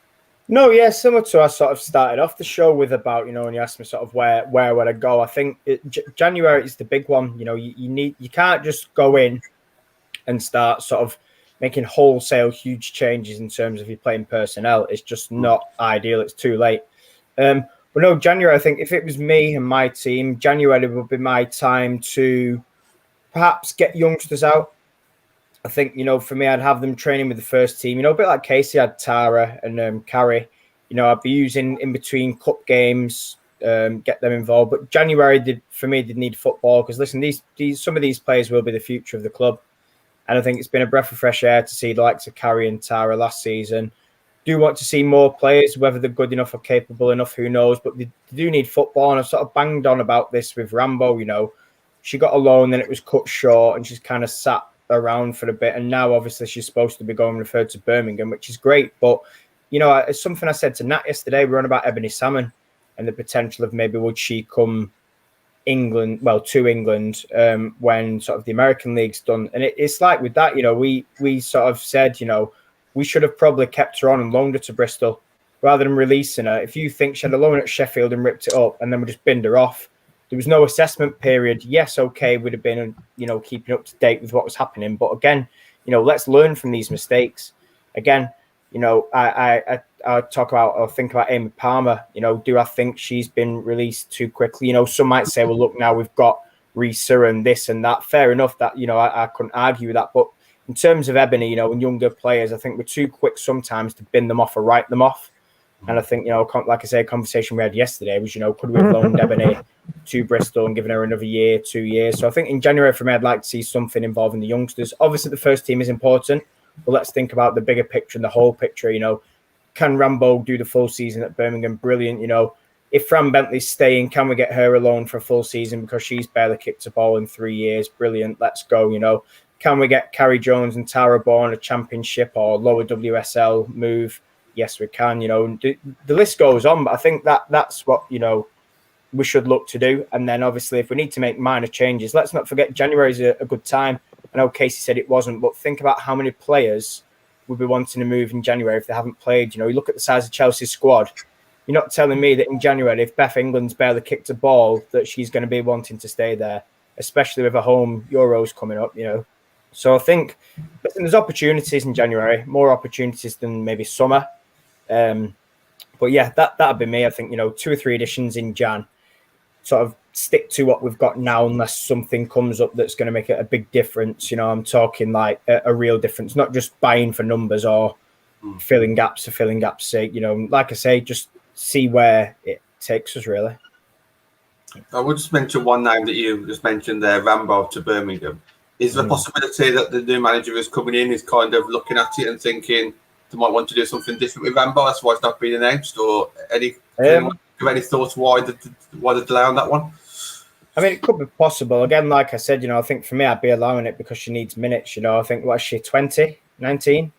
No, yeah, similar to I sort of started off the show with about, when you asked me sort of where would I go, I think January is the big one. You can't just go in and start sort of making wholesale huge changes in terms of your playing personnel. It's just not ideal. It's too late. But no, January, I think if it was me and my team, January would be my time to perhaps get youngsters out, I think, for me, I'd have them training with the first team. A bit like Casey had Tara and Carrie. I'd be using in between cup games, get them involved. But January, for me, they'd need football because, listen, some of these players will be the future of the club. And I think it's been a breath of fresh air to see the likes of Carrie and Tara last season. Do want to see more players, whether they're good enough or capable enough, who knows. But they do need football. And I've sort of banged on about this with Rambo, She got a loan, then it was cut short, and she's kind of sat around for a bit. And now, obviously, she's supposed to be going referred to Birmingham, which is great. But, it's something I said to Nat yesterday. We were on about Ebony Salmon and the potential of maybe would she come to England when sort of the American League's done. And it's like with that, we sort of said, we should have probably kept her on and loaned her to Bristol rather than releasing her. If you think she had a loan at Sheffield and ripped it up and then we just binned her off, there was no assessment period. Yes, okay, would have been, keeping up to date with what was happening. But again, let's learn from these mistakes. Again, I talk about or think about Amy Palmer. Do I think she's been released too quickly? Some might say, well, look, now we've got Risa and this and that. Fair enough that, I couldn't argue with that. But in terms of Ebony, and younger players, I think we're too quick sometimes to bin them off or write them off. And I think, like I say, a conversation we had yesterday was, could we have loaned Ebony to Bristol and given her another year, 2 years? So I think in January for me, I'd like to see something involving the youngsters. Obviously, the first team is important, but let's think about the bigger picture and the whole picture. Can Rambo do the full season at Birmingham? Brilliant. If Fran Bentley's staying, can we get her alone for a full season because she's barely kicked a ball in 3 years? Brilliant. Let's go. Can we get Carrie Jones and Tara Bourne a championship or lower WSL move? Yes, we can. The list goes on, but I think that's what, we should look to do. And then obviously if we need to make minor changes, let's not forget January is a good time. I know Casey said it wasn't, but think about how many players would be wanting to move in January if they haven't played. You look at the size of Chelsea's squad. You're not telling me that in January, if Beth England's barely kicked a ball, that she's going to be wanting to stay there, especially with a home Euros coming up, So I think there's opportunities in January, more opportunities than maybe summer. But yeah, that'd be me. I think, 2 or 3 editions in Jan, sort of stick to what we've got now unless something comes up that's going to make it a big difference. I'm talking like a real difference, not just buying for numbers or filling gaps for filling gaps' sake. Like I say, just see where it takes us, really. I would just mention one name that you just mentioned there, Rambo to Birmingham. Is there a possibility that the new manager is coming in, is kind of looking at it and thinking they might want to do something different with Rambo? That's why it's not been announced, or any thoughts why the delay on that one? I mean, it could be possible. Again, like I said, I think for me, I'd be allowing it because she needs minutes. I think, what is she, 20, 19?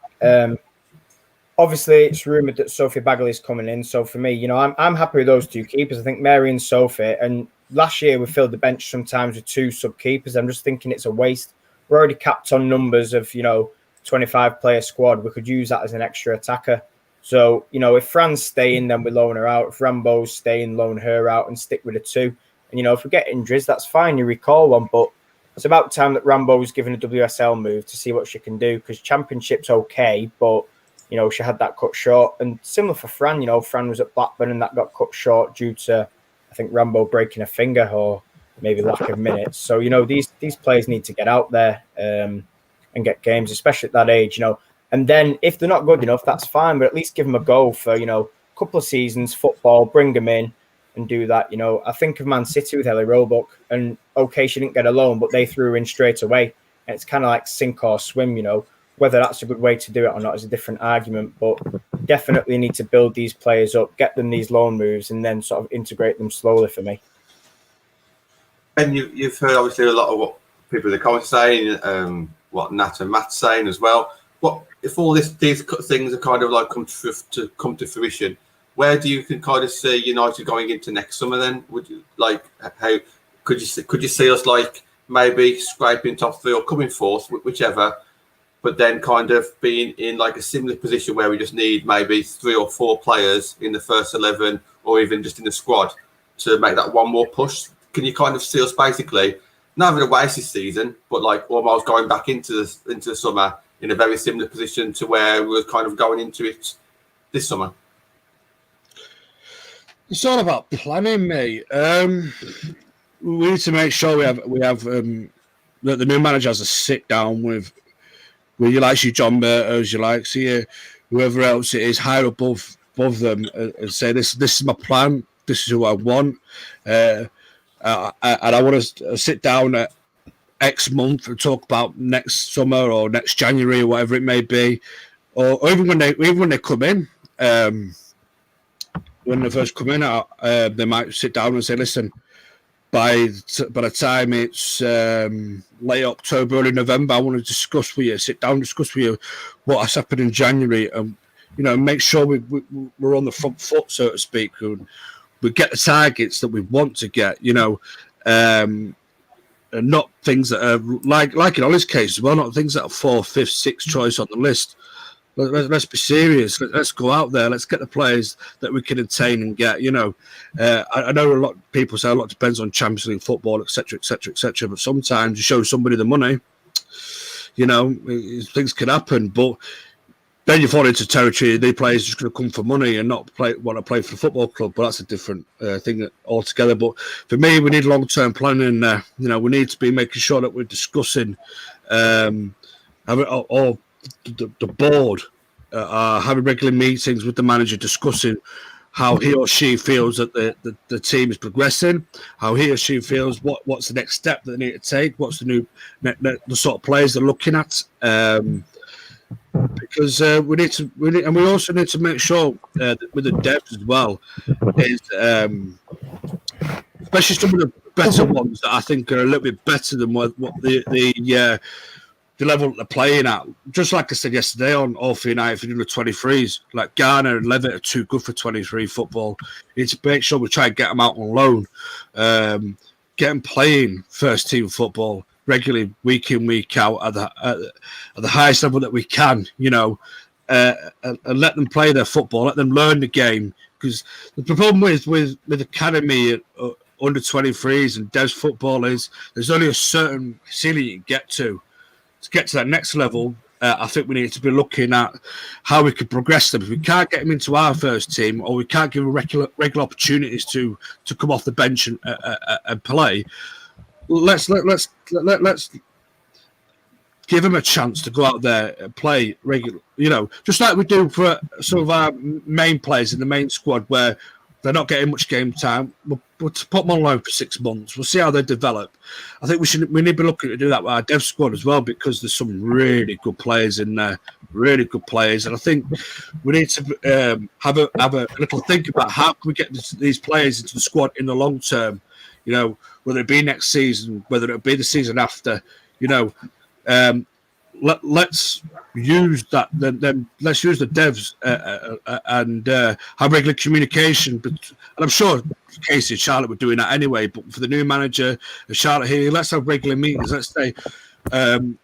Obviously, it's rumoured that Sophie Bagley is coming in. So for me, I'm happy with those 2 keepers. I think Mary and Sophie. And last year, we filled the bench sometimes with 2 sub-keepers. I'm just thinking it's a waste. We're already capped on numbers of, 25-player squad. We could use that as an extra attacker. So, if Fran's staying, then we loan her out. If Rambo's staying, loan her out and stick with the 2. And, if we get injuries, that's fine. You recall one. But it's about time that Rambo's given a WSL move to see what she can do, because Championship's okay, but, she had that cut short. And similar for Fran, Fran was at Blackburn and that got cut short due to, I think, Rambo breaking a finger or maybe lack of minutes. So, these players need to get out there and get games, especially at that age, And then if they're not good enough, that's fine, but at least give them a go for, a couple of seasons, football, bring them in and do that. I think of Man City with Ellie Roebuck, and okay, she didn't get a loan, but they threw her in straight away. And it's kind of like sink or swim, Whether that's a good way to do it or not is a different argument, but definitely need to build these players up, get them these loan moves, and then sort of integrate them slowly for me. And you've heard obviously a lot of what people in the comments saying, what Nat and Matt's saying as well. What if all these things are kind of like come to fruition? Where do you can kind of see United going into next summer? Then would you like how could you see us like maybe scraping top 3 or coming 4th, whichever? But then kind of being in like a similar position where we just need maybe 3 or 4 players in the first 11 or even just in the squad to make that one more push. Can you kind of see us basically not having a wasted season, but like almost going back into the summer in a very similar position to where we were kind of going into it this summer? It's all about planning, mate. We need to make sure we have that the new manager has a sit down with where you like see John Murtos, you like see whoever else it is higher above them, and say this is my plan, this is who I want, and I want to sit down at X month and talk about next summer or next January or whatever it may be, or even when they come in, when they first come in, they might sit down and say, listen, by the time it's late October, early November, I want to discuss with you, sit down, discuss with you what has happened in January, and make sure we're on the front foot, so to speak, and we get the targets that we want to get, and not things that are like in Ollie's case as well, not things that are 4th, 5th, 6th choice on the list. Let's be serious. Let's go out there. Let's get the players that we can attain and get. I know a lot of people say a lot depends on Champions League football, etc., etc., etc. But sometimes you show somebody the money, things can happen. But then you fall into territory. The players just going to come for money and not want to play for the football club. But that's a different thing altogether. But for me, we need long-term planning. We need to be making sure that we're discussing the board having regular meetings with the manager, discussing how he or she feels that the team is progressing, how he or she feels what's the next step that they need to take, what's the the sort of players they're looking at, because we also need to make sure that with the depth as well is especially some of the better ones that I think are a little bit better than what the level that they're playing at. Just like I said yesterday on All For United, if you're doing the 23s, like Garner and Levitt are too good for 23 football. You need to make sure we try and get them out on loan, get them playing first team football regularly, week in, week out at the highest level that we can, and let them play their football, let them learn the game. Because the problem with academy under 23s and Devs football is there's only a certain ceiling you can get to. To get to that next level, I think we need to be looking at how we can progress them. If we can't get them into our first team, or we can't give them regular opportunities to come off the bench and play, let's give them a chance to go out there and play regular. Just like we do for some of our main players in the main squad, where they're not getting much game time. We'll put them on loan for 6 months. We'll see how they develop. I think we need to be looking to do that with our dev squad as well, because there's some really good players in there, really good players. And I think we need to have a little think about how can we get these players into the squad in the long term. Whether it be next season, whether it be the season after. Let's use that. Then let's use the devs and have regular communication. But and I'm sure Casey and Charlotte were doing that anyway. But for the new manager, Charlotte here, let's have regular meetings. Let's say, and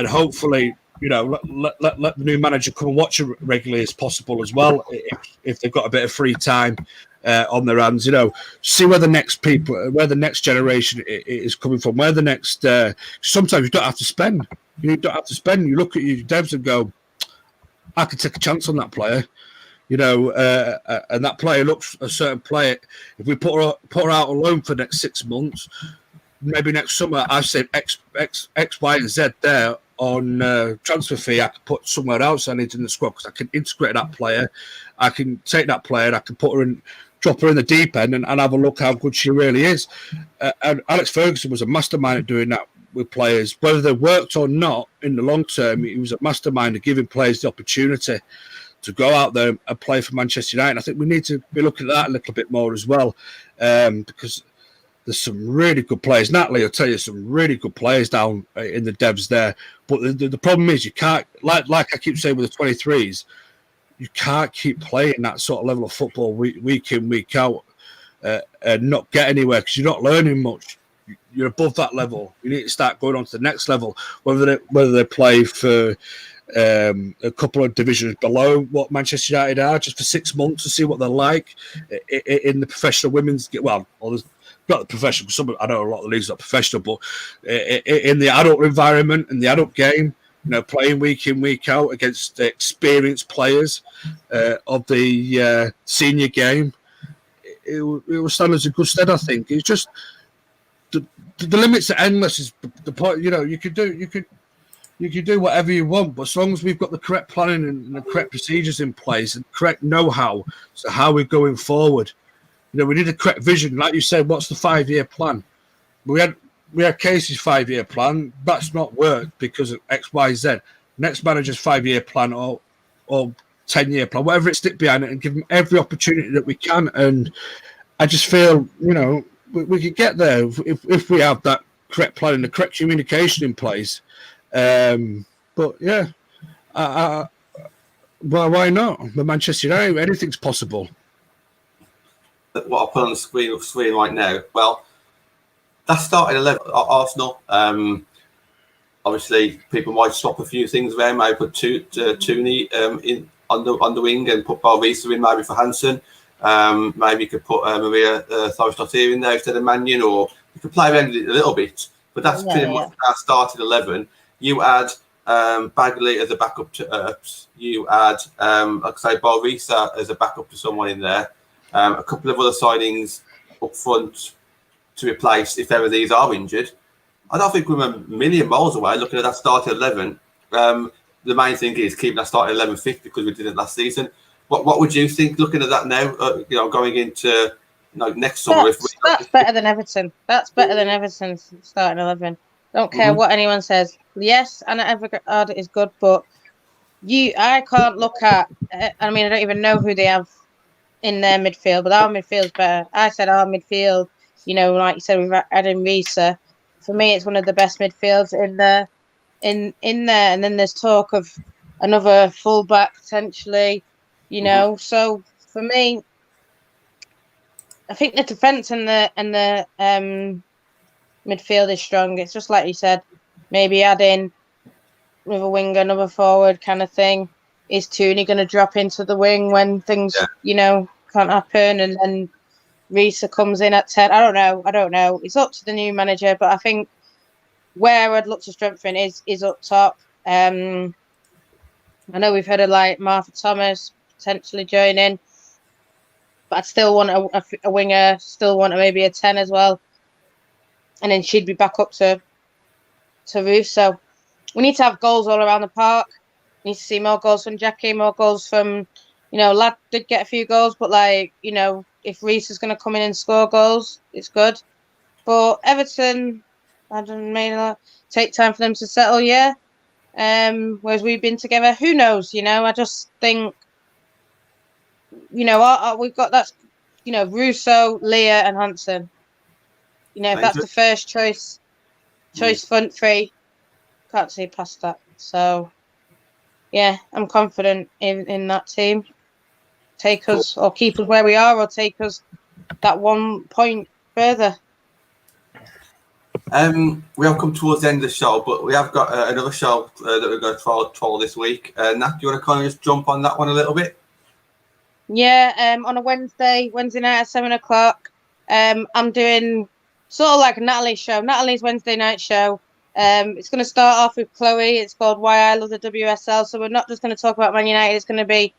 hopefully, let the new manager come and watch it regularly as possible as well, if they've got a bit of free time on their hands. See where the next generation is coming from, where the next. Sometimes you don't have to spend. You don't have to spend. You look at your devs and go, I could take a chance on that player. And that player looks a certain player. If we put her out on loan for the next 6 months, maybe next summer I save X, Y, and Z there on transfer fee. I could put somewhere else I need in the squad, because I can integrate that player. I can take that player and I can put her in, drop her in the deep end and have a look how good she really is. And Alex Ferguson was a mastermind at doing that with players, whether they worked or not. In the long term, he was a mastermind of giving players the opportunity to go out there and play for Manchester United. I think we need to be looking at that a little bit more as well, because there's some really good players. Natalie will tell you some really good players down in the devs there. But the problem is you can't, like I keep saying with the 23s, you can't keep playing that sort of level of football week in, week out and not get anywhere, because you're not learning much. You're above that level. You need to start going on to the next level, whether they play for a couple of divisions below what Manchester United are, just for 6 months to see what they're like in the professional women's. Well, there's not the professional. I know a lot of the leagues are not professional, but in the adult environment and the adult game, playing week in, week out against experienced players of the senior game, it will stand as a good stead. I think it's just the limits are endless. Is the point? You could you can do whatever you want, but as long as we've got the correct planning and the correct procedures in place and correct know-how, so how we're going forward. We need a correct vision. Like you said, what's the 5-year plan? We had Casey's 5-year plan. That's not worked because of X, Y, Z. Next manager's 5-year plan or 10-year plan, whatever it, stick behind it and give them every opportunity that we can. And I just feel, we could get there if we have that correct plan and the correct communication in place. But yeah, well, why not? But Manchester United, anything's possible. What I'll put on the screen right now. Well, that's starting 11 Arsenal. Obviously, people might swap a few things there. Maybe put Tooney in on the wing and put Barvisa in maybe for Hansen. Maybe you could put Maria Thorisdottir in there instead of Mannion, or you could play around it a little bit. But that's pretty much our starting 11. You add Bagley as a backup to Earps. You add, like I say, Barvisa as a backup to someone in there. A couple of other signings up front to replace if ever these are injured. I don't think we're a million miles away looking at that starting 11. The main thing is keeping that starting 11 fit because we did it last season. What would you think looking at that now? Going into next summer. That's better than Everton. That's better than Everton's starting 11. Don't care what anyone says. Yes, Anna Everard is good, but I can't look at. I mean, I don't even know who they have in their midfield, but our midfield's better. I said our midfield. Like you said, we've added Risa. For me, it's one of the best midfields in there. And then there's talk of another fullback potentially. So for me, I think the defense and the midfield is strong. It's just like you said, maybe adding another winger, another forward kind of thing. Is Tooney going to drop into the wing when things, can't happen, and then Risa comes in at 10? I don't know. It's up to the new manager, but I think where I'd look to strengthen is up top. I know we've heard of like Martha Thomas potentially joining, but I'd still want a winger, still want maybe a 10 as well, and then she'd be back up to Ruth. So we need to have goals all around the park. We need to see more goals from Jackie, more goals from, Lad did get a few goals, but if Reese is going to come in and score goals, it's good. But Everton, I don't know, take time for them to settle, whereas we've been together, who knows, I just think, we've got that, Russo, Leah and Hansen. If that's the first choice front three, can't see past that. So, yeah, I'm confident in that team. Take us or keep us where we are, or take us that 1 point further. We have come towards the end of the show, but we have got another show that we're going to troll this week. Nat, do you want to kind of just jump on that one a little bit? Yeah, on a Wednesday night at 7:00, I'm doing sort of like a Natalie's show. Natalie's Wednesday night show. It's going to start off with Chloe. It's called Why I Love the WSL. So we're not just going to talk about Man United. It's going to be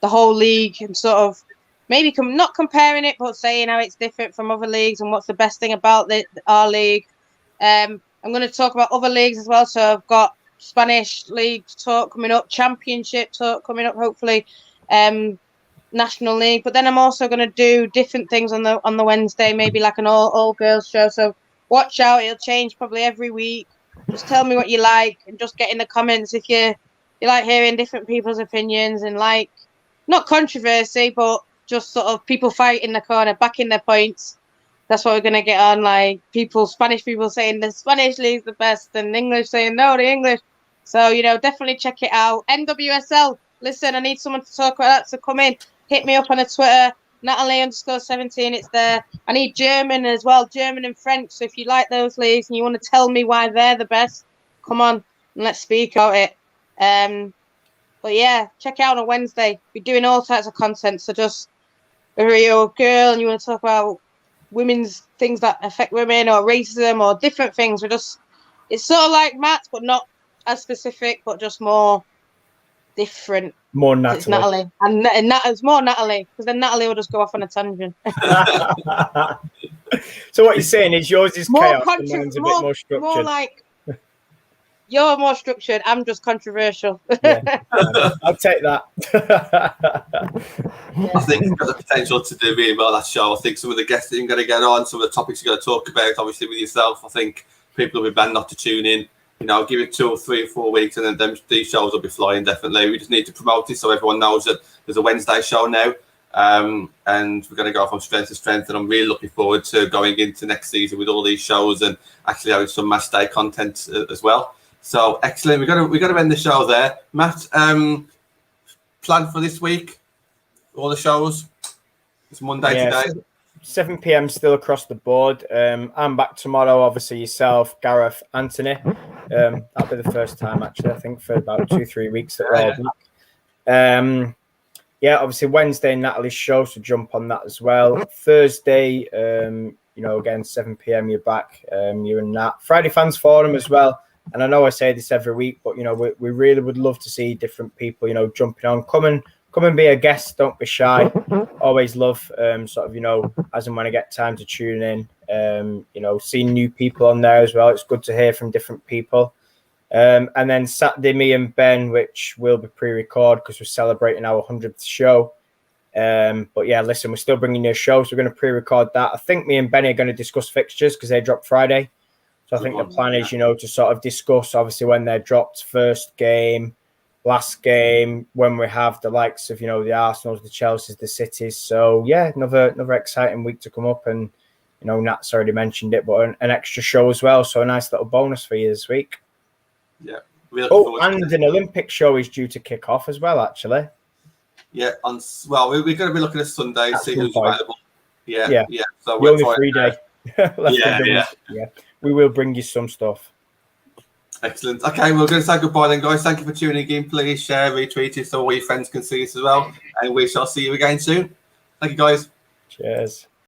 the whole league and sort of maybe not comparing it, but saying how it's different from other leagues and what's the best thing about our league. I'm going to talk about other leagues as well. So I've got Spanish league talk coming up, Championship talk coming up, hopefully, National League. But then I'm also going to do different things on the Wednesday, maybe like an all girls show. So watch out, it'll change probably every week. Just tell me what you like and just get in the comments if you like hearing different people's opinions and like not controversy, but just sort of people fight in the corner, backing their points. That's what we're going to get on, like Spanish people saying the Spanish league's the best and English saying no, the English. So, definitely check it out. NWSL, listen, I need someone to talk about that, so come in. Hit me up on the Twitter, Natalie_17, it's there. I need German as well, German and French. So if you like those leagues and you want to tell me why they're the best, come on and let's speak about it. But yeah, check out on Wednesday. We're doing all types of content. So just if you're a girl and you want to talk about women's things that affect women or racism or different things, it's sort of like Matt's, but not as specific, but just more different. More Natalie. It's Natalie. And it's more Natalie, because then Natalie will just go off on a tangent. So what you're saying is yours is more chaos and mine's a bit more structured. More like You're more structured. I'm just controversial. Yeah, I'll take that. I think it's got the potential to do really well, that show. I think some of the guests that you're going to get on, some of the topics you're going to talk about, obviously with yourself, I think people will be banned not to tune in. You know, give it 2 or 3 or 4 weeks and then these shows will be flying, definitely. We just need to promote it so everyone knows that there's a Wednesday show now. And we're going to go from strength to strength, and I'm really looking forward to going into next season with all these shows and actually having some match day content as well. So excellent. We're going to end the show there. Matt, plan for this week? All the shows? It's Monday today. 7 p.m. still across the board. I'm back tomorrow. Obviously, yourself, Gareth, Anthony. That'll be the first time actually. I think for about 2-3 weeks that we're all back. Yeah, obviously Wednesday Natalie's show, so jump on that as well. Thursday, again 7 p.m. you're back. You and Nat. Friday Fans Forum as well. And I know I say this every week, but we really would love to see different people, jumping on. Come and be a guest. Don't be shy. Always love as and when I get time to tune in. Seeing new people on there as well. It's good to hear from different people. And then Saturday, me and Ben, which will be pre-record because we're celebrating our 100th show. But yeah, listen, we're still bringing you a show, so we're going to pre-record that. I think me and Benny are going to discuss fixtures because they drop Friday. So I think the plan is, to sort of discuss, obviously, when they're dropped, first game, last game, when we have the likes of, the Arsenals, the Chelseas, the Cities. So yeah, another exciting week to come up. And, Nat's already mentioned it, but an extra show as well. So a nice little bonus for you this week. Yeah. And an Olympic show is due to kick off as well, actually. Yeah. We're going to be looking at Sunday and see who's available. Yeah. So the only free day. Yeah. We will bring you some stuff. Excellent. Okay, we're going to say goodbye then, guys. Thank you for tuning in. Please share, retweet it so all your friends can see us as well. And we shall see you again soon. Thank you, guys. Cheers.